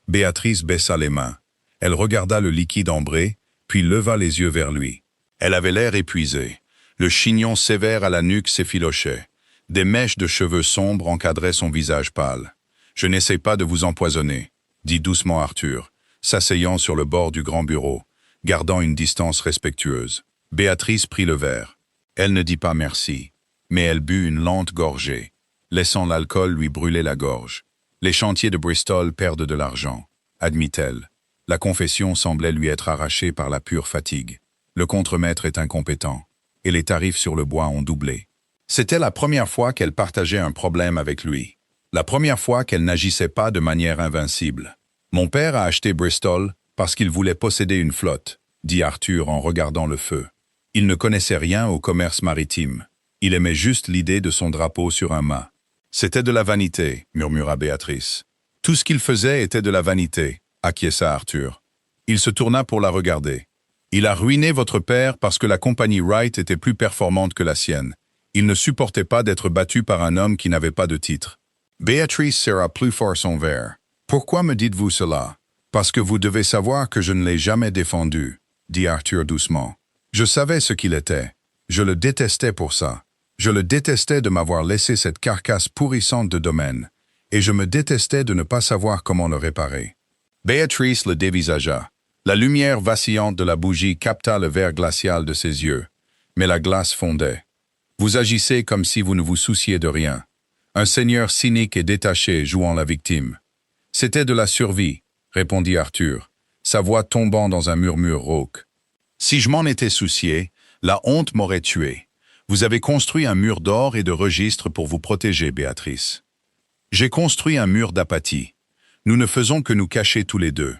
Béatrice baissa les mains. Elle regarda le liquide ambré, puis leva les yeux vers lui. Elle avait l'air épuisée. Le chignon sévère à la nuque s'effilochait. Des mèches de cheveux sombres encadraient son visage pâle. « Je n'essaie pas de vous empoisonner », dit doucement Arthur, s'asseyant sur le bord du grand bureau, gardant une distance respectueuse. Béatrice prit le verre. Elle ne dit pas merci, mais elle but une lente gorgée, laissant l'alcool lui brûler la gorge. Les chantiers de Bristol perdent de l'argent, admit-elle. La confession semblait lui être arrachée par la pure fatigue. Le contremaître est incompétent, et les tarifs sur le bois ont doublé. C'était la première fois qu'elle partageait un problème avec lui. La première fois qu'elle n'agissait pas de manière invincible. « Mon père a acheté Bristol parce qu'il voulait posséder une flotte », dit Arthur en regardant le feu. Il ne connaissait rien au commerce maritime. Il aimait juste l'idée de son drapeau sur un mât. « C'était de la vanité », murmura Béatrice. « Tout ce qu'il faisait était de la vanité », acquiesça Arthur. Il se tourna pour la regarder. « Il a ruiné votre père parce que la compagnie Wright était plus performante que la sienne. Il ne supportait pas d'être battu par un homme qui n'avait pas de titre. » Béatrice serra plus fort son verre. « Pourquoi me dites-vous cela? Parce que vous devez savoir que je ne l'ai jamais défendu, » dit Arthur doucement. « Je savais ce qu'il était. Je le détestais pour ça. Je le détestais de m'avoir laissé cette carcasse pourrissante de domaine, et je me détestais de ne pas savoir comment le réparer. » Béatrice le dévisagea. La lumière vacillante de la bougie capta le vert glacial de ses yeux, mais la glace fondait. « Vous agissez comme si vous ne vous souciez de rien. Un seigneur cynique et détaché jouant la victime. »« C'était de la survie, » répondit Arthur, sa voix tombant dans un murmure rauque. « Si je m'en étais soucié, la honte m'aurait tué. Vous avez construit un mur d'or et de registres pour vous protéger, Béatrice. J'ai construit un mur d'apathie. Nous ne faisons que nous cacher tous les deux.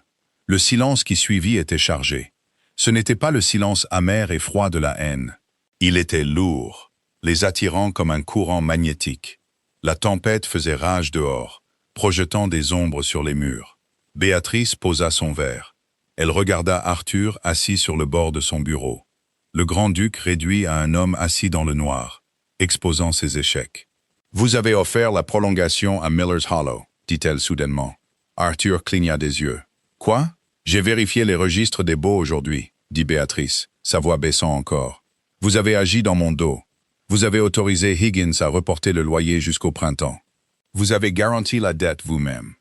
Le silence qui suivit était chargé. Ce n'était pas le silence amer et froid de la haine. Il était lourd, les attirant comme un courant magnétique. La tempête faisait rage dehors, projetant des ombres sur les murs. Béatrice posa son verre. Elle regarda Arthur assis sur le bord de son bureau. Le grand-duc réduit à un homme assis dans le noir, exposant ses échecs. « Vous avez offert la prolongation à Miller's Hollow », dit-elle soudainement. Arthur cligna des yeux. « Quoi? J'ai vérifié les registres des baux aujourd'hui », dit Béatrice, sa voix baissant encore. « Vous avez agi dans mon dos. Vous avez autorisé Higgins à reporter le loyer jusqu'au printemps. Vous avez garanti la dette vous-même. »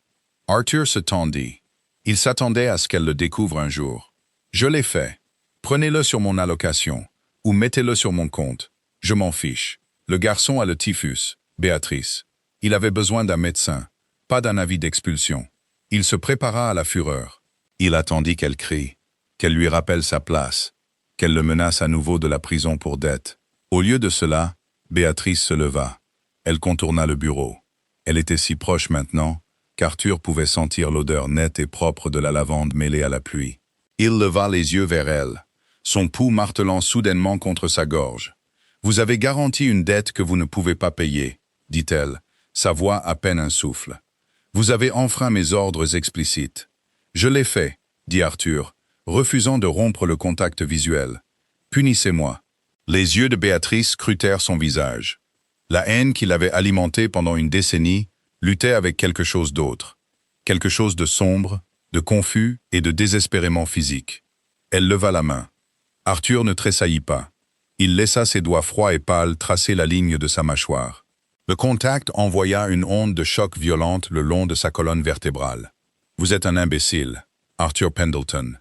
Arthur se tendit. Il s'attendait à ce qu'elle le découvre un jour. « Je l'ai fait. Prenez-le sur mon allocation, ou mettez-le sur mon compte. Je m'en fiche. Le garçon a le typhus, Béatrice. Il avait besoin d'un médecin, pas d'un avis d'expulsion. Il se prépara à la fureur. Il attendit qu'elle crie, qu'elle lui rappelle sa place, qu'elle le menace à nouveau de la prison pour dette. Au lieu de cela, Béatrice se leva. Elle contourna le bureau. Elle était si proche maintenant qu'Arthur pouvait sentir l'odeur nette et propre de la lavande mêlée à la pluie. Il leva les yeux vers elle, son pouls martelant soudainement contre sa gorge. « Vous avez garanti une dette que vous ne pouvez pas payer, » dit-elle, sa voix à peine un souffle. « Vous avez enfreint mes ordres explicites. »« Je l'ai fait, » dit Arthur, refusant de rompre le contact visuel. « Punissez-moi. » Les yeux de Béatrice scrutèrent son visage. La haine qu'il avait alimentée pendant une décennie luttait avec quelque chose d'autre, quelque chose de sombre, de confus et de désespérément physique. Elle leva la main. Arthur ne tressaillit pas. Il laissa ses doigts froids et pâles tracer la ligne de sa mâchoire. Le contact envoya une onde de choc violente le long de sa colonne vertébrale. « Vous êtes un imbécile, Arthur Pendleton »,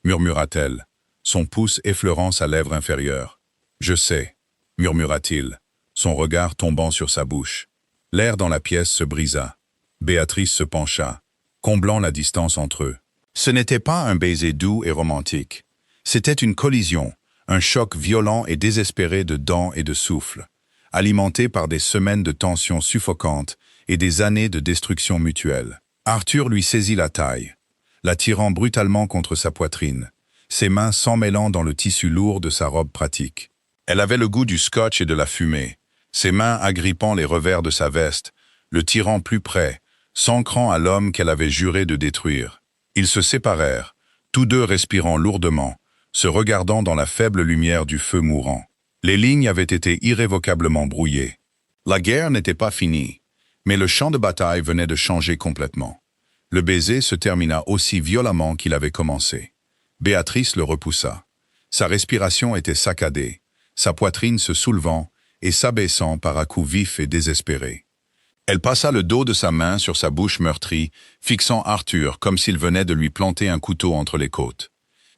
murmura-t-elle, son pouce effleurant sa lèvre inférieure. « Je sais », murmura-t-il, son regard tombant sur sa bouche. L'air dans la pièce se brisa. Béatrice se pencha, comblant la distance entre eux. Ce n'était pas un baiser doux et romantique. C'était une collision, un choc violent et désespéré de dents et de souffle, alimenté par des semaines de tensions suffocantes et des années de destruction mutuelle. Arthur lui saisit la taille, l'attirant brutalement contre sa poitrine, ses mains s'emmêlant dans le tissu lourd de sa robe pratique. Elle avait le goût du scotch et de la fumée, ses mains agrippant les revers de sa veste, le tirant plus près, s'ancrant à l'homme qu'elle avait juré de détruire. Ils se séparèrent, tous deux respirant lourdement, se regardant dans la faible lumière du feu mourant. Les lignes avaient été irrévocablement brouillées. La guerre n'était pas finie, mais le champ de bataille venait de changer complètement. Le baiser se termina aussi violemment qu'il avait commencé. Béatrice le repoussa. Sa respiration était saccadée, sa poitrine se soulevant et s'abaissant par à-coups vifs et désespérés. Elle passa le dos de sa main sur sa bouche meurtrie, fixant Arthur comme s'il venait de lui planter un couteau entre les côtes.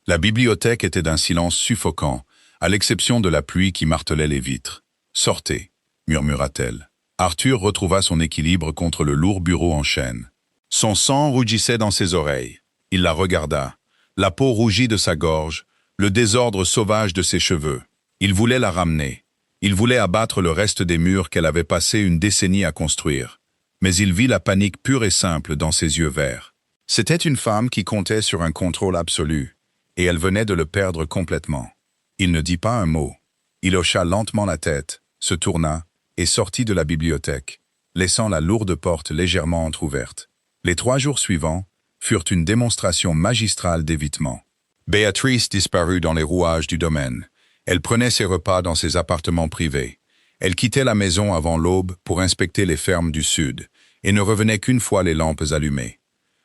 La bibliothèque était d'un silence suffocant, à l'exception de la pluie qui martelait les vitres. « Sortez », murmura-t-elle. Arthur retrouva son équilibre contre le lourd bureau en chêne. Son sang rougissait dans ses oreilles. Il la regarda, la peau rougie de sa gorge, le désordre sauvage de ses cheveux. Il voulait la ramener. Il voulait abattre le reste des murs qu'elle avait passé une décennie à construire. Mais il vit la panique pure et simple dans ses yeux verts. C'était une femme qui comptait sur un contrôle absolu, et elle venait de le perdre complètement. Il ne dit pas un mot. Il hocha lentement la tête, se tourna et sortit de la bibliothèque, laissant la lourde porte légèrement entr'ouverte. Les 3 jours suivants furent une démonstration magistrale d'évitement. Béatrice disparut dans les rouages du domaine. Elle prenait ses repas dans ses appartements privés. Elle quittait la maison avant l'aube pour inspecter les fermes du sud et ne revenait qu'une fois les lampes allumées.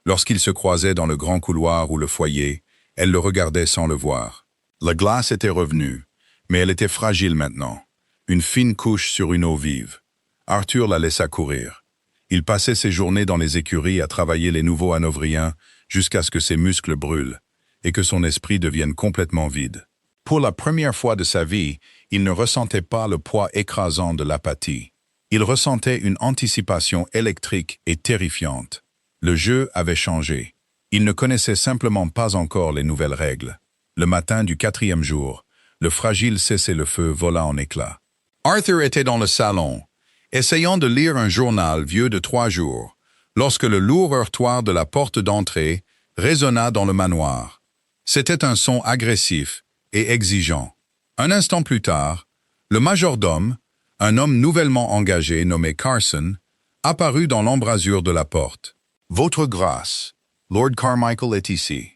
Lorsqu'ils se croisaient dans le grand couloir ou le foyer, elle le regardait sans le voir. La glace était revenue, mais elle était fragile maintenant, une fine couche sur une eau vive. Arthur la laissa courir. Il passait ses journées dans les écuries à travailler les nouveaux hanovriens jusqu'à ce que ses muscles brûlent et que son esprit devienne complètement vide. Pour la première fois de sa vie, il ne ressentait pas le poids écrasant de l'apathie. Il ressentait une anticipation électrique et terrifiante. Le jeu avait changé. Il ne connaissait simplement pas encore les nouvelles règles. Le matin du 4e jour, le fragile cessez-le-feu vola en éclats. Arthur était dans le salon, essayant de lire un journal vieux de 3 jours, lorsque le lourd heurtoir de la porte d'entrée résonna dans le manoir. C'était un son agressif et exigeant. Un instant plus tard, le majordome, un homme nouvellement engagé nommé Carson, apparut dans l'embrasure de la porte. « Votre grâce, Lord Carmichael est ici. »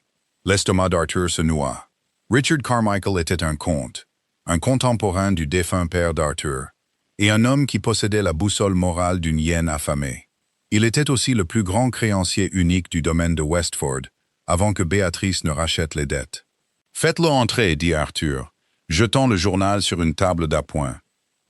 L'estomac d'Arthur se noua. Richard Carmichael était un comte, un contemporain du défunt père d'Arthur, et un homme qui possédait la boussole morale d'une hyène affamée. Il était aussi le plus grand créancier unique du domaine de Westford, avant que Béatrice ne rachète les dettes. « Faites-le entrer, dit Arthur, jetant le journal sur une table d'appoint.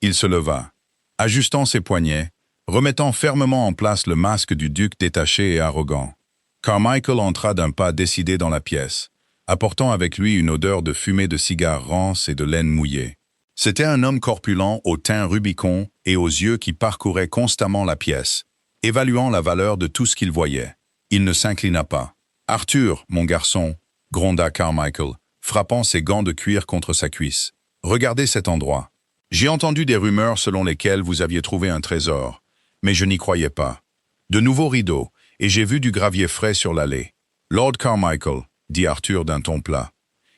Il se leva, ajustant ses poignets, remettant fermement en place le masque du duc détaché et arrogant. Carmichael entra d'un pas décidé dans la pièce, apportant avec lui une odeur de fumée de cigares rances et de laine mouillée. C'était un homme corpulent au teint rubicond et aux yeux qui parcouraient constamment la pièce, évaluant la valeur de tout ce qu'il voyait. Il ne s'inclina pas. « Arthur, mon garçon, » gronda Carmichael, frappant ses gants de cuir contre sa cuisse. « Regardez cet endroit. J'ai entendu des rumeurs selon lesquelles vous aviez trouvé un trésor, mais je n'y croyais pas. De nouveaux rideaux, et j'ai vu du gravier frais sur l'allée. Lord Carmichael, dit Arthur d'un ton plat.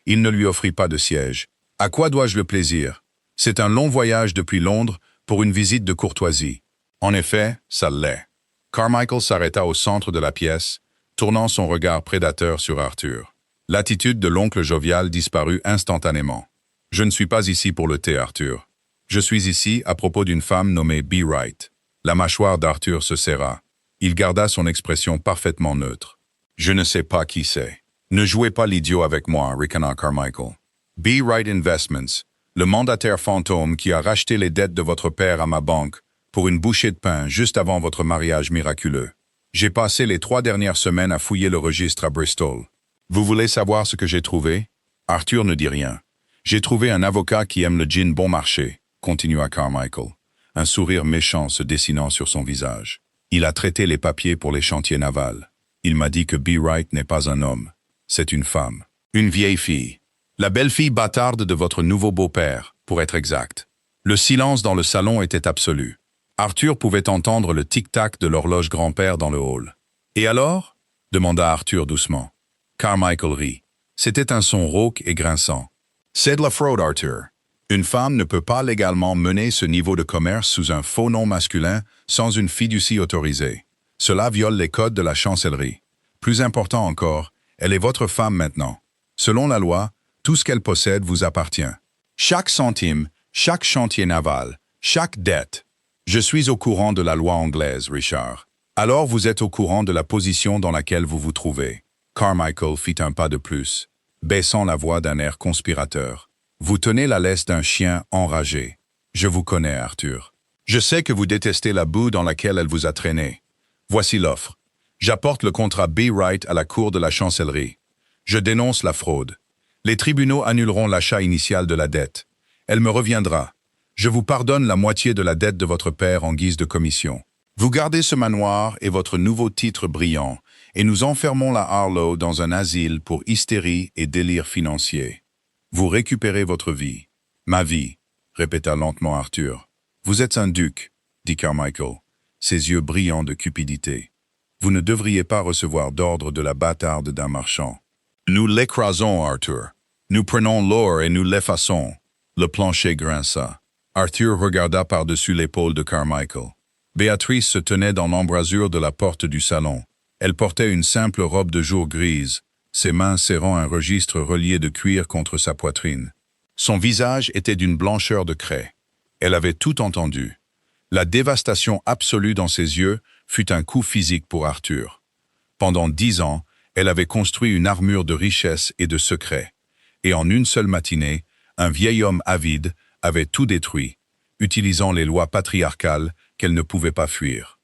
Il ne lui offrit pas de siège. À quoi dois-je le plaisir? C'est un long voyage depuis Londres pour une visite de courtoisie. En effet, ça l'est. Carmichael s'arrêta au centre de la pièce, tournant son regard prédateur sur Arthur. L'attitude de l'oncle jovial disparut instantanément. Je ne suis pas ici pour le thé, Arthur. Je suis ici à propos d'une femme nommée B. Wright. La mâchoire d'Arthur se serra. Il garda son expression parfaitement neutre. Je ne sais pas qui c'est. Ne jouez pas l'idiot avec moi, ricana Carmichael. B. Wright Investments, le mandataire fantôme qui a racheté les dettes de votre père à ma banque pour une bouchée de pain juste avant votre mariage miraculeux. J'ai passé les 3 dernières semaines à fouiller le registre à Bristol. Vous voulez savoir ce que j'ai trouvé? Arthur ne dit rien. J'ai trouvé un avocat qui aime le gin bon marché, continua Carmichael, un sourire méchant se dessinant sur son visage. Il a traité les papiers pour les chantiers navals. Il m'a dit que B. Wright n'est pas un homme. C'est une femme. Une vieille fille. La belle-fille bâtarde de votre nouveau beau-père, pour être exact. Le silence dans le salon était absolu. Arthur pouvait entendre le tic-tac de l'horloge grand-père dans le hall. « Et alors » demanda Arthur doucement. Carmichael rit. C'était un son rauque et grinçant. « C'est de la fraude, Arthur. Une femme ne peut pas légalement mener ce niveau de commerce sous un faux nom masculin sans une fiducie autorisée. Cela viole les codes de la chancellerie. Plus important encore, elle est votre femme maintenant. Selon la loi, tout ce qu'elle possède vous appartient. Chaque centime, chaque chantier naval, chaque dette. Je suis au courant de la loi anglaise, Richard. Alors vous êtes au courant de la position dans laquelle vous vous trouvez. » Carmichael fit un pas de plus, baissant la voix d'un air conspirateur. « Vous tenez la laisse d'un chien enragé. Je vous connais, Arthur. Je sais que vous détestez la boue dans laquelle elle vous a traîné. Voici l'offre. J'apporte le contrat B. Wright à la cour de la chancellerie. Je dénonce la fraude. Les tribunaux annuleront l'achat initial de la dette. Elle me reviendra. Je vous pardonne la moitié de la dette de votre père en guise de commission. Vous gardez ce manoir et votre nouveau titre brillant, et nous enfermons la Harlow dans un asile pour hystérie et délire financier. Vous récupérez votre vie. Ma vie, répéta lentement Arthur. Vous êtes un duc, dit Carmichael, ses yeux brillants de cupidité. Vous ne devriez pas recevoir d'ordre de la bâtarde d'un marchand. Nous l'écrasons, Arthur. Nous prenons l'or et nous l'effaçons. Le plancher grinça. Arthur regarda par-dessus l'épaule de Carmichael. Béatrice se tenait dans l'embrasure de la porte du salon. Elle portait une simple robe de jour grise, ses mains serrant un registre relié de cuir contre sa poitrine. Son visage était d'une blancheur de craie. Elle avait tout entendu. La dévastation absolue dans ses yeux fut un coup physique pour Arthur. Pendant 10 ans, elle avait construit une armure de richesse et de secrets. Et en une seule matinée, un vieil homme avide avait tout détruit, utilisant les lois patriarcales qu'elle ne pouvait pas fuir.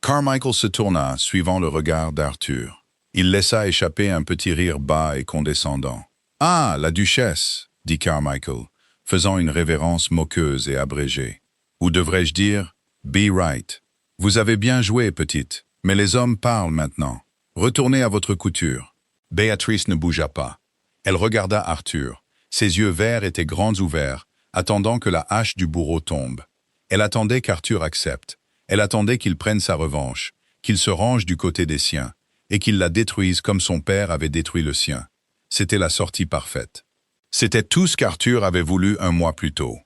Carmichael se tourna, suivant le regard d'Arthur. Il laissa échapper un petit rire bas et condescendant. « Ah, la duchesse !» dit Carmichael, faisant une révérence moqueuse et abrégée. « Ou devrais-je dire, B. Wright. Vous avez bien joué, petite, mais les hommes parlent maintenant. Retournez à votre couture. » Béatrice ne bougea pas. Elle regarda Arthur. Ses yeux verts étaient grands ouverts, attendant que la hache du bourreau tombe. Elle attendait qu'Arthur accepte. Elle attendait qu'il prenne sa revanche, qu'il se range du côté des siens, et qu'il la détruise comme son père avait détruit le sien. C'était la sortie parfaite. C'était tout ce qu'Arthur avait voulu un mois plus tôt.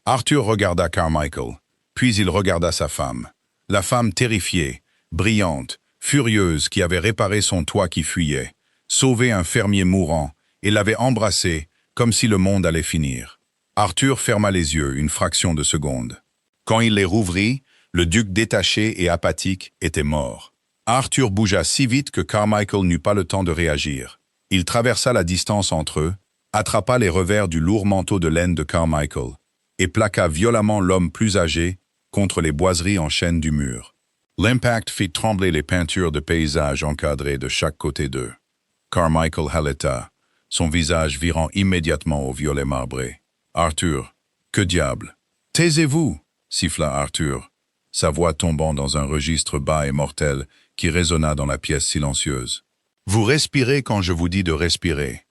Arthur regarda Carmichael, puis il regarda sa femme. La femme terrifiée, brillante, furieuse qui avait réparé son toit qui fuyait, sauvé un fermier mourant et l'avait embrassé comme si le monde allait finir. Arthur ferma les yeux une fraction de seconde. Quand il les rouvrit, le duc détaché et apathique était mort. Arthur bougea si vite que Carmichael n'eut pas le temps de réagir. Il traversa la distance entre eux, attrapa les revers du lourd manteau de laine de Carmichael et plaqua violemment l'homme plus âgé contre les boiseries en chêne du mur. L'impact fit trembler les peintures de paysages encadrées de chaque côté d'eux. Carmichael haleta, son visage virant immédiatement au violet marbré. « Arthur, que diable !»« Taisez-vous !» siffla Arthur, sa voix tombant dans un registre bas et mortel qui résonna dans la pièce silencieuse. « Vous respirez quand je vous dis de respirer. »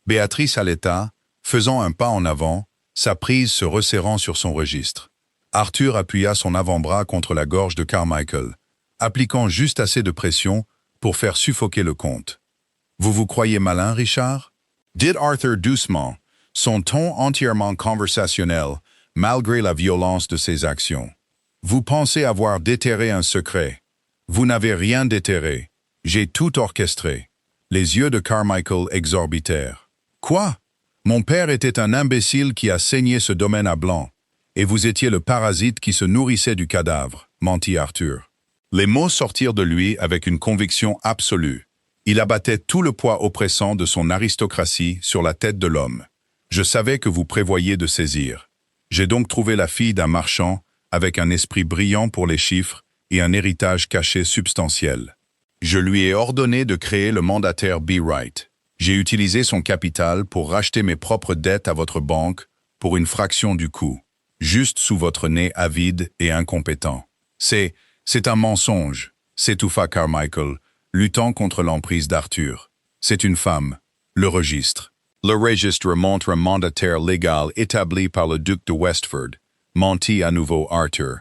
Béatrice haleta, faisant un pas en avant, sa prise se resserrant sur son registre. Arthur appuya son avant-bras contre la gorge de Carmichael, appliquant juste assez de pression pour faire suffoquer le comte. « Vous vous croyez malin, Richard ?» dit Arthur doucement, son ton entièrement conversationnel, malgré la violence de ses actions. « Vous pensez avoir déterré un secret. Vous n'avez rien déterré. J'ai tout orchestré. » Les yeux de Carmichael exorbitèrent. « Quoi? Mon père était un imbécile qui a saigné ce domaine à blanc, et vous étiez le parasite qui se nourrissait du cadavre, » mentit Arthur. Les mots sortirent de lui avec une conviction absolue. Il abattait tout le poids oppressant de son aristocratie sur la tête de l'homme. « Je savais que vous prévoyiez de saisir. J'ai donc trouvé la fille d'un marchand avec un esprit brillant pour les chiffres et un héritage caché substantiel. Je lui ai ordonné de créer le mandataire B. Wright. J'ai utilisé son capital pour racheter mes propres dettes à votre banque pour une fraction du coût, juste sous votre nez avide et incompétent. C'est un mensonge, » s'étouffa Carmichael, luttant contre l'emprise d'Arthur. « C'est une femme. Le registre. » Le registre montre un mandataire légal établi par le duc de Westford, mentit à nouveau Arthur,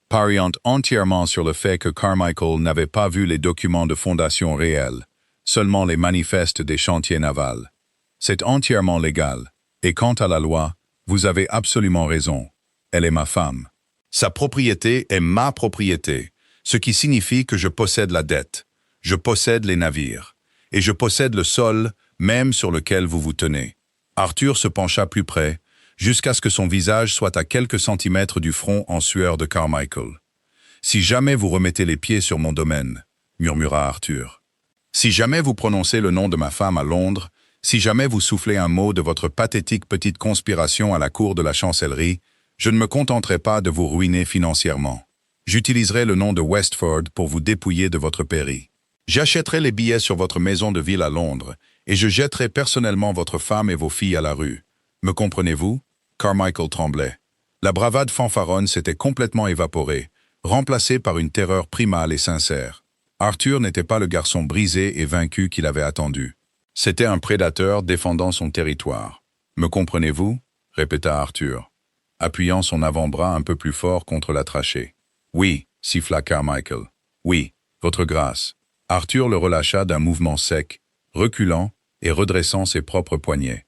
pariant entièrement sur le fait que Carmichael n'avait pas vu les documents de fondation réels, seulement les manifestes des chantiers navals. C'est entièrement légal, et quant à la loi, vous avez absolument raison. Elle est ma femme. Sa propriété est ma propriété, ce qui signifie que je possède la dette, je possède les navires, et je possède le sol même sur lequel vous vous tenez. Arthur se pencha plus près, jusqu'à ce que son visage soit à quelques centimètres du front en sueur de Carmichael. « Si jamais vous remettez les pieds sur mon domaine, » murmura Arthur. « Si jamais vous prononcez le nom de ma femme à Londres, si jamais vous soufflez un mot de votre pathétique petite conspiration à la cour de la chancellerie, je ne me contenterai pas de vous ruiner financièrement. J'utiliserai le nom de Westford pour vous dépouiller de votre pairie. J'achèterai les billets sur votre maison de ville à Londres, et je jetterai personnellement votre femme et vos filles à la rue. Me comprenez-vous » Carmichael tremblait. La bravade fanfaronne s'était complètement évaporée, remplacée par une terreur primale et sincère. Arthur n'était pas le garçon brisé et vaincu qu'il avait attendu. C'était un prédateur défendant son territoire. « Me comprenez-vous » répéta Arthur, appuyant son avant-bras un peu plus fort contre la trachée. « Oui » siffla Carmichael. « Oui, votre grâce. » Arthur le relâcha d'un mouvement sec, reculant et redressant ses propres poignets.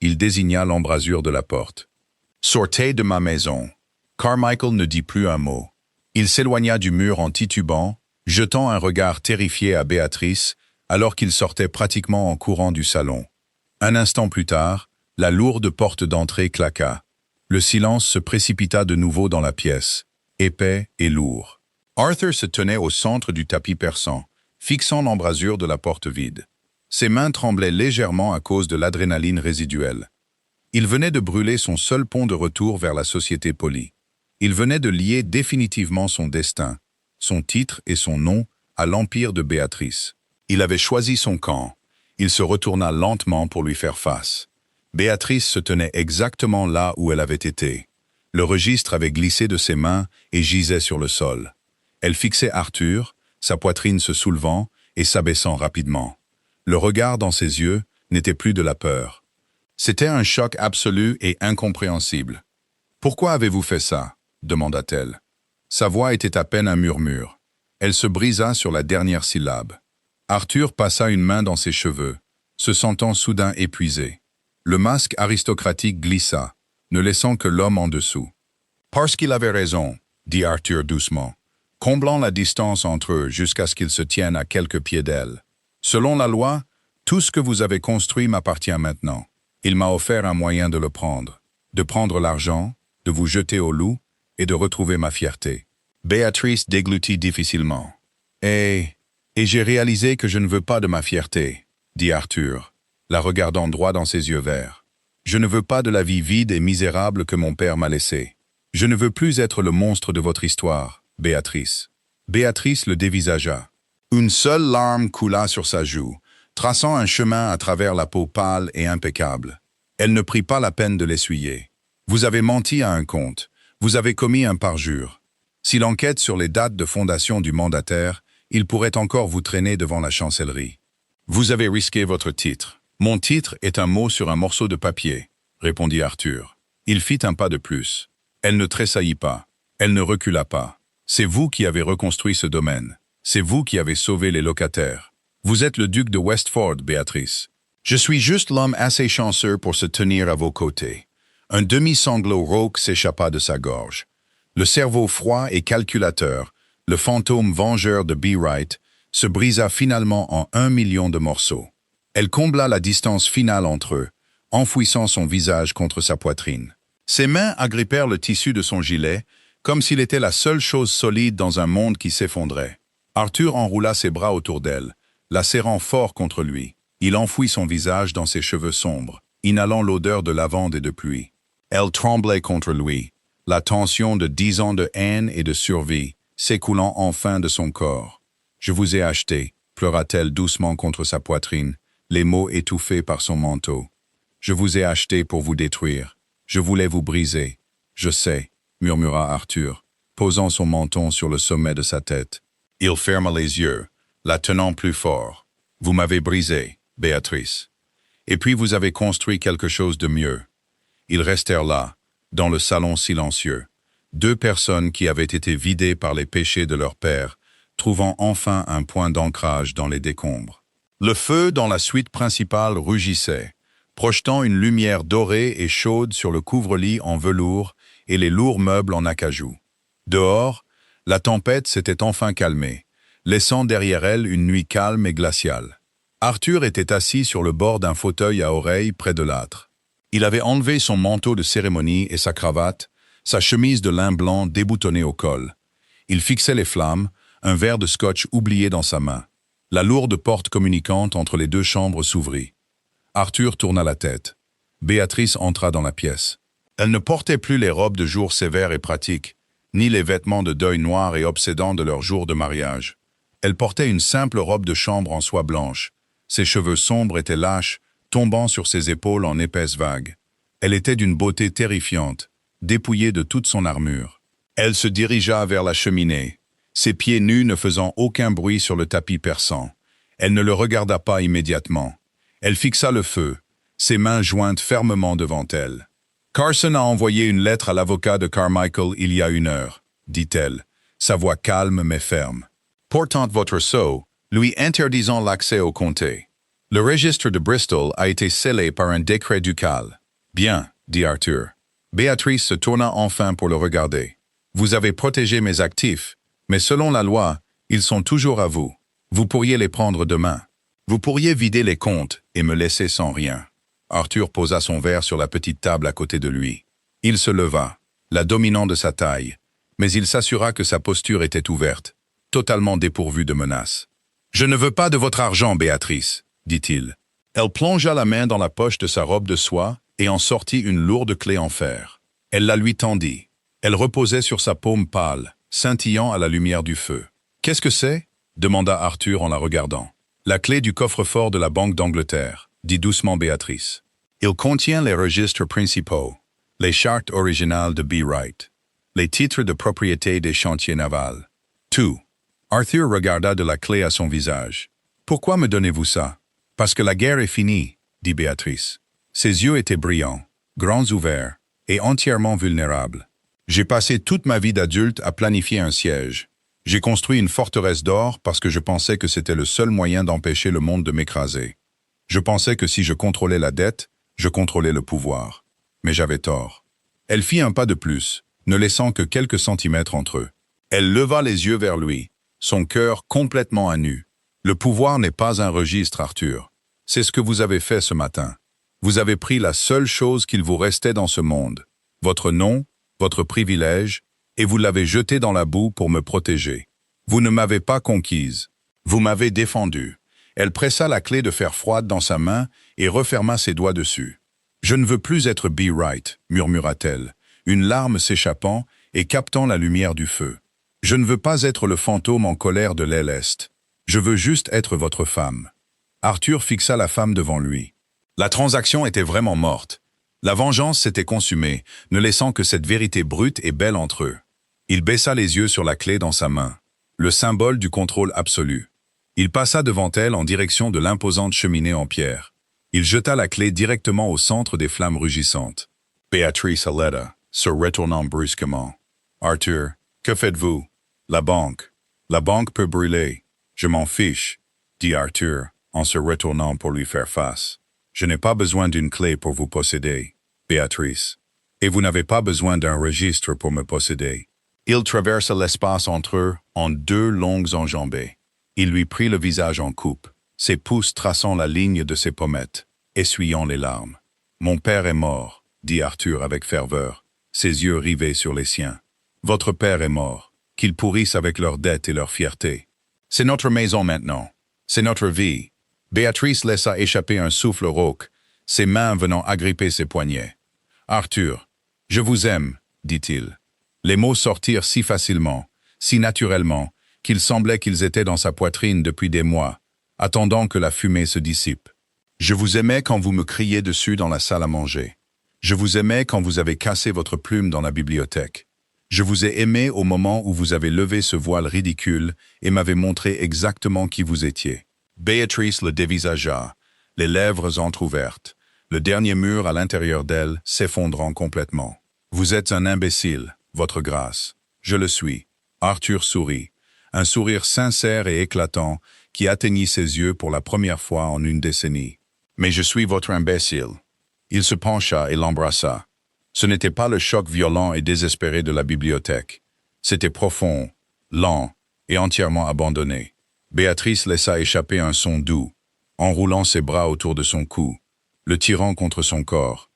Il désigna l'embrasure de la porte. « Sortez de ma maison. » Carmichael ne dit plus un mot. Il s'éloigna du mur en titubant, jetant un regard terrifié à Béatrice alors qu'il sortait pratiquement en courant du salon. Un instant plus tard, la lourde porte d'entrée claqua. Le silence se précipita de nouveau dans la pièce, épais et lourd. Arthur se tenait au centre du tapis persan, fixant l'embrasure de la porte vide. Ses mains tremblaient légèrement à cause de l'adrénaline résiduelle. Il venait de brûler son seul pont de retour vers la société polie. Il venait de lier définitivement son destin, son titre et son nom à l'empire de Béatrice. Il avait choisi son camp. Il se retourna lentement pour lui faire face. Béatrice se tenait exactement là où elle avait été. Le registre avait glissé de ses mains et gisait sur le sol. Elle fixait Arthur, sa poitrine se soulevant et s'abaissant rapidement. Le regard dans ses yeux n'était plus de la peur. C'était un choc absolu et incompréhensible. « Pourquoi avez-vous fait ça ?» demanda-t-elle. Sa voix était à peine un murmure. Elle se brisa sur la dernière syllabe. Arthur passa une main dans ses cheveux, se sentant soudain épuisé. Le masque aristocratique glissa, ne laissant que l'homme en dessous. « Parce qu'il avait raison, » dit Arthur doucement. « comblant la distance entre eux jusqu'à ce qu'ils se tiennent à quelques pieds d'elle. Selon la loi, tout ce que vous avez construit m'appartient maintenant. Il m'a offert un moyen de le prendre, de prendre l'argent, de vous jeter au loup et de retrouver ma fierté. Béatrice déglutit difficilement. Et j'ai réalisé que je ne veux pas de ma fierté, dit Arthur, la regardant droit dans ses yeux verts. Je ne veux pas de la vie vide et misérable que mon père m'a laissée. Je ne veux plus être le monstre de votre histoire, Béatrice. Béatrice le dévisagea. Une seule larme coula sur sa joue, traçant un chemin à travers la peau pâle et impeccable. Elle ne prit pas la peine de l'essuyer. Vous avez menti à un comte. Vous avez commis un parjure. S'il enquête sur les dates de fondation du mandataire, il pourrait encore vous traîner devant la chancellerie. Vous avez risqué votre titre. Mon titre est un mot sur un morceau de papier, répondit Arthur. Il fit un pas de plus. Elle ne tressaillit pas. Elle ne recula pas. C'est vous qui avez reconstruit ce domaine. C'est vous qui avez sauvé les locataires. Vous êtes le duc de Westford, Béatrice. Je suis juste l'homme assez chanceux pour se tenir à vos côtés. Un demi-sanglot rauque s'échappa de sa gorge. Le cerveau froid et calculateur, le fantôme vengeur de Beawright, se brisa finalement en 1 million de morceaux. Elle combla la distance finale entre eux, enfouissant son visage contre sa poitrine. Ses mains agrippèrent le tissu de son gilet, comme s'il était la seule chose solide dans un monde qui s'effondrait. Arthur enroula ses bras autour d'elle, la serrant fort contre lui. Il enfouit son visage dans ses cheveux sombres, inhalant l'odeur de lavande et de pluie. Elle tremblait contre lui, la tension de 10 ans de haine et de survie, s'écoulant enfin de son corps. « Je vous ai acheté », pleura-t-elle doucement contre sa poitrine, les mots étouffés par son manteau. « Je vous ai acheté pour vous détruire. Je voulais vous briser. Je sais, » murmura Arthur, posant son menton sur le sommet de sa tête. Il ferma les yeux, la tenant plus fort. « Vous m'avez brisé, Béatrice. Et puis vous avez construit quelque chose de mieux. » Ils restèrent là, dans le salon silencieux. Deux personnes qui avaient été vidées par les péchés de leur père, trouvant enfin un point d'ancrage dans les décombres. Le feu dans la suite principale rugissait, projetant une lumière dorée et chaude sur le couvre-lit en velours et les lourds meubles en acajou. Dehors, la tempête s'était enfin calmée, laissant derrière elle une nuit calme et glaciale. Arthur était assis sur le bord d'un fauteuil à oreilles près de l'âtre. Il avait enlevé son manteau de cérémonie et sa cravate, sa chemise de lin blanc déboutonnée au col. Il fixait les flammes, un verre de scotch oublié dans sa main. La lourde porte communicante entre les deux chambres s'ouvrit. Arthur tourna la tête. Béatrice entra dans la pièce. Elle ne portait plus les robes de jour sévères et pratiques, ni les vêtements de deuil noirs et obsédants de leur jour de mariage. Elle portait une simple robe de chambre en soie blanche. Ses cheveux sombres étaient lâches, tombant sur ses épaules en épaisses vagues. Elle était d'une beauté terrifiante, dépouillée de toute son armure. Elle se dirigea vers la cheminée, ses pieds nus ne faisant aucun bruit sur le tapis perçant. Elle ne le regarda pas immédiatement. Elle fixa le feu, ses mains jointes fermement devant elle. « Carson a envoyé une lettre à l'avocat de Carmichael il y a 1 heure, dit-elle, sa voix calme mais ferme. Portant votre sceau, lui interdisant l'accès au comté. Le registre de Bristol a été scellé par un décret ducal. Bien, dit Arthur. Béatrice se tourna enfin pour le regarder. Vous avez protégé mes actifs, mais selon la loi, ils sont toujours à vous. Vous pourriez les prendre demain. Vous pourriez vider les comptes et me laisser sans rien. Arthur posa son verre sur la petite table à côté de lui. Il se leva, la dominant de sa taille, mais il s'assura que sa posture était ouverte, totalement dépourvue de menaces. « Je ne veux pas de votre argent, Béatrice, » dit-il. Elle plongea la main dans la poche de sa robe de soie et en sortit une lourde clé en fer. Elle la lui tendit. Elle reposait sur sa paume pâle, scintillant à la lumière du feu. « Qu'est-ce que c'est » demanda Arthur en la regardant. « La clé du coffre-fort de la Banque d'Angleterre, » dit doucement Béatrice. « Il contient les registres principaux, les chartes originales de Beawright, les titres de propriété des chantiers navals. Tout. » Arthur regarda de la clé à son visage. « Pourquoi me donnez-vous ça ?»« Parce que la guerre est finie, » dit Béatrice. Ses yeux étaient brillants, grands ouverts et entièrement vulnérables. « J'ai passé toute ma vie d'adulte à planifier un siège. J'ai construit une forteresse d'or parce que je pensais que c'était le seul moyen d'empêcher le monde de m'écraser. Je pensais que si je contrôlais la dette, je contrôlais le pouvoir. Mais j'avais tort. » Elle fit un pas de plus, ne laissant que quelques centimètres entre eux. Elle leva les yeux vers lui, son cœur complètement à nu. Le pouvoir n'est pas un registre, Arthur. C'est ce que vous avez fait ce matin. Vous avez pris la seule chose qu'il vous restait dans ce monde, votre nom, votre privilège, et vous l'avez jeté dans la boue pour me protéger. Vous ne m'avez pas conquise. Vous m'avez défendu. Elle pressa la clé de fer froide dans sa main et referma ses doigts dessus. « Je ne veux plus être Bee Wright, murmura-t-elle, une larme s'échappant et captant la lumière du feu. Je ne veux pas être le fantôme en colère de l'aile Est. Je veux juste être votre femme. » Arthur fixa la femme devant lui. La transaction était vraiment morte. La vengeance s'était consumée, ne laissant que cette vérité brute et belle entre eux. Il baissa les yeux sur la clé dans sa main, le symbole du contrôle absolu. Il passa devant elle en direction de l'imposante cheminée en pierre. Il jeta la clé directement au centre des flammes rugissantes. Béatrice Aletta, se retournant brusquement. « Arthur, que faites-vous? »« La banque. La banque peut brûler. »« Je m'en fiche, » dit Arthur, en se retournant pour lui faire face. « Je n'ai pas besoin d'une clé pour vous posséder, Béatrice. Et vous n'avez pas besoin d'un registre pour me posséder. » Il traversa l'espace entre eux en deux longues enjambées. Il lui prit le visage en coupe, ses pouces traçant la ligne de ses pommettes, essuyant les larmes. « Mon père est mort, » dit Arthur avec ferveur, ses yeux rivés sur les siens. « Votre père est mort, qu'ils pourrissent avec leurs dettes et leur fierté. C'est notre maison maintenant, c'est notre vie. » Béatrice laissa échapper un souffle rauque, ses mains venant agripper ses poignets. « Arthur, je vous aime, » dit-il. Les mots sortirent si facilement, si naturellement, qu'il semblait qu'ils étaient dans sa poitrine depuis des mois, attendant que la fumée se dissipe. Je vous aimais quand vous me criez dessus dans la salle à manger. Je vous aimais quand vous avez cassé votre plume dans la bibliothèque. Je vous ai aimé au moment où vous avez levé ce voile ridicule et m'avez montré exactement qui vous étiez. Béatrice le dévisagea, les lèvres entr'ouvertes, le dernier mur à l'intérieur d'elle s'effondrant complètement. Vous êtes un imbécile, votre grâce. Je le suis. Arthur sourit. Un sourire sincère et éclatant qui atteignit ses yeux pour la première fois en une décennie. « Mais je suis votre imbécile. » Il se pencha et l'embrassa. Ce n'était pas le choc violent et désespéré de la bibliothèque. C'était profond, lent et entièrement abandonné. Béatrice laissa échapper un son doux, enroulant ses bras autour de son cou, le tirant contre son corps.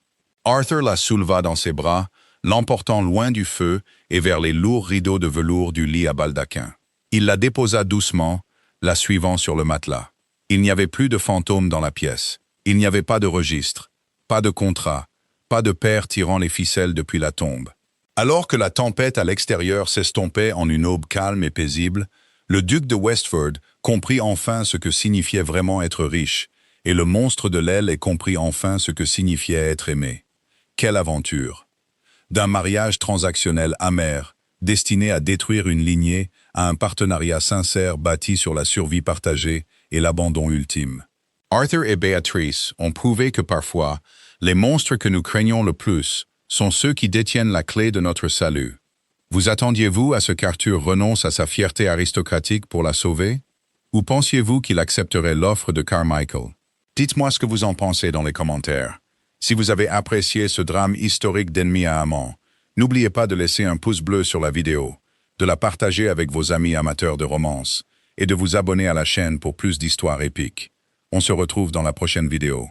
Arthur la souleva dans ses bras, l'emportant loin du feu et vers les lourds rideaux de velours du lit à baldaquin. Il la déposa doucement, la suivant sur le matelas. Il n'y avait plus de fantôme dans la pièce. Il n'y avait pas de registre, pas de contrat, pas de père tirant les ficelles depuis la tombe. Alors que la tempête à l'extérieur s'estompait en une aube calme et paisible, le duc de Westford comprit enfin ce que signifiait vraiment être riche, et le monstre de l'aile comprit enfin ce que signifiait être aimé. Quelle aventure! D'un mariage transactionnel amer, destiné à détruire une lignée, à un partenariat sincère bâti sur la survie partagée et l'abandon ultime. Arthur et Béatrice ont prouvé que parfois, les monstres que nous craignons le plus sont ceux qui détiennent la clé de notre salut. Vous attendiez-vous à ce qu'Arthur renonce à sa fierté aristocratique pour la sauver? Ou pensiez-vous qu'il accepterait l'offre de Carmichael? Dites-moi ce que vous en pensez dans les commentaires. Si vous avez apprécié ce drame historique d'ennemis à amants, n'oubliez pas de laisser un pouce bleu sur la vidéo, de la partager avec vos amis amateurs de romance et de vous abonner à la chaîne pour plus d'histoires épiques. On se retrouve dans la prochaine vidéo.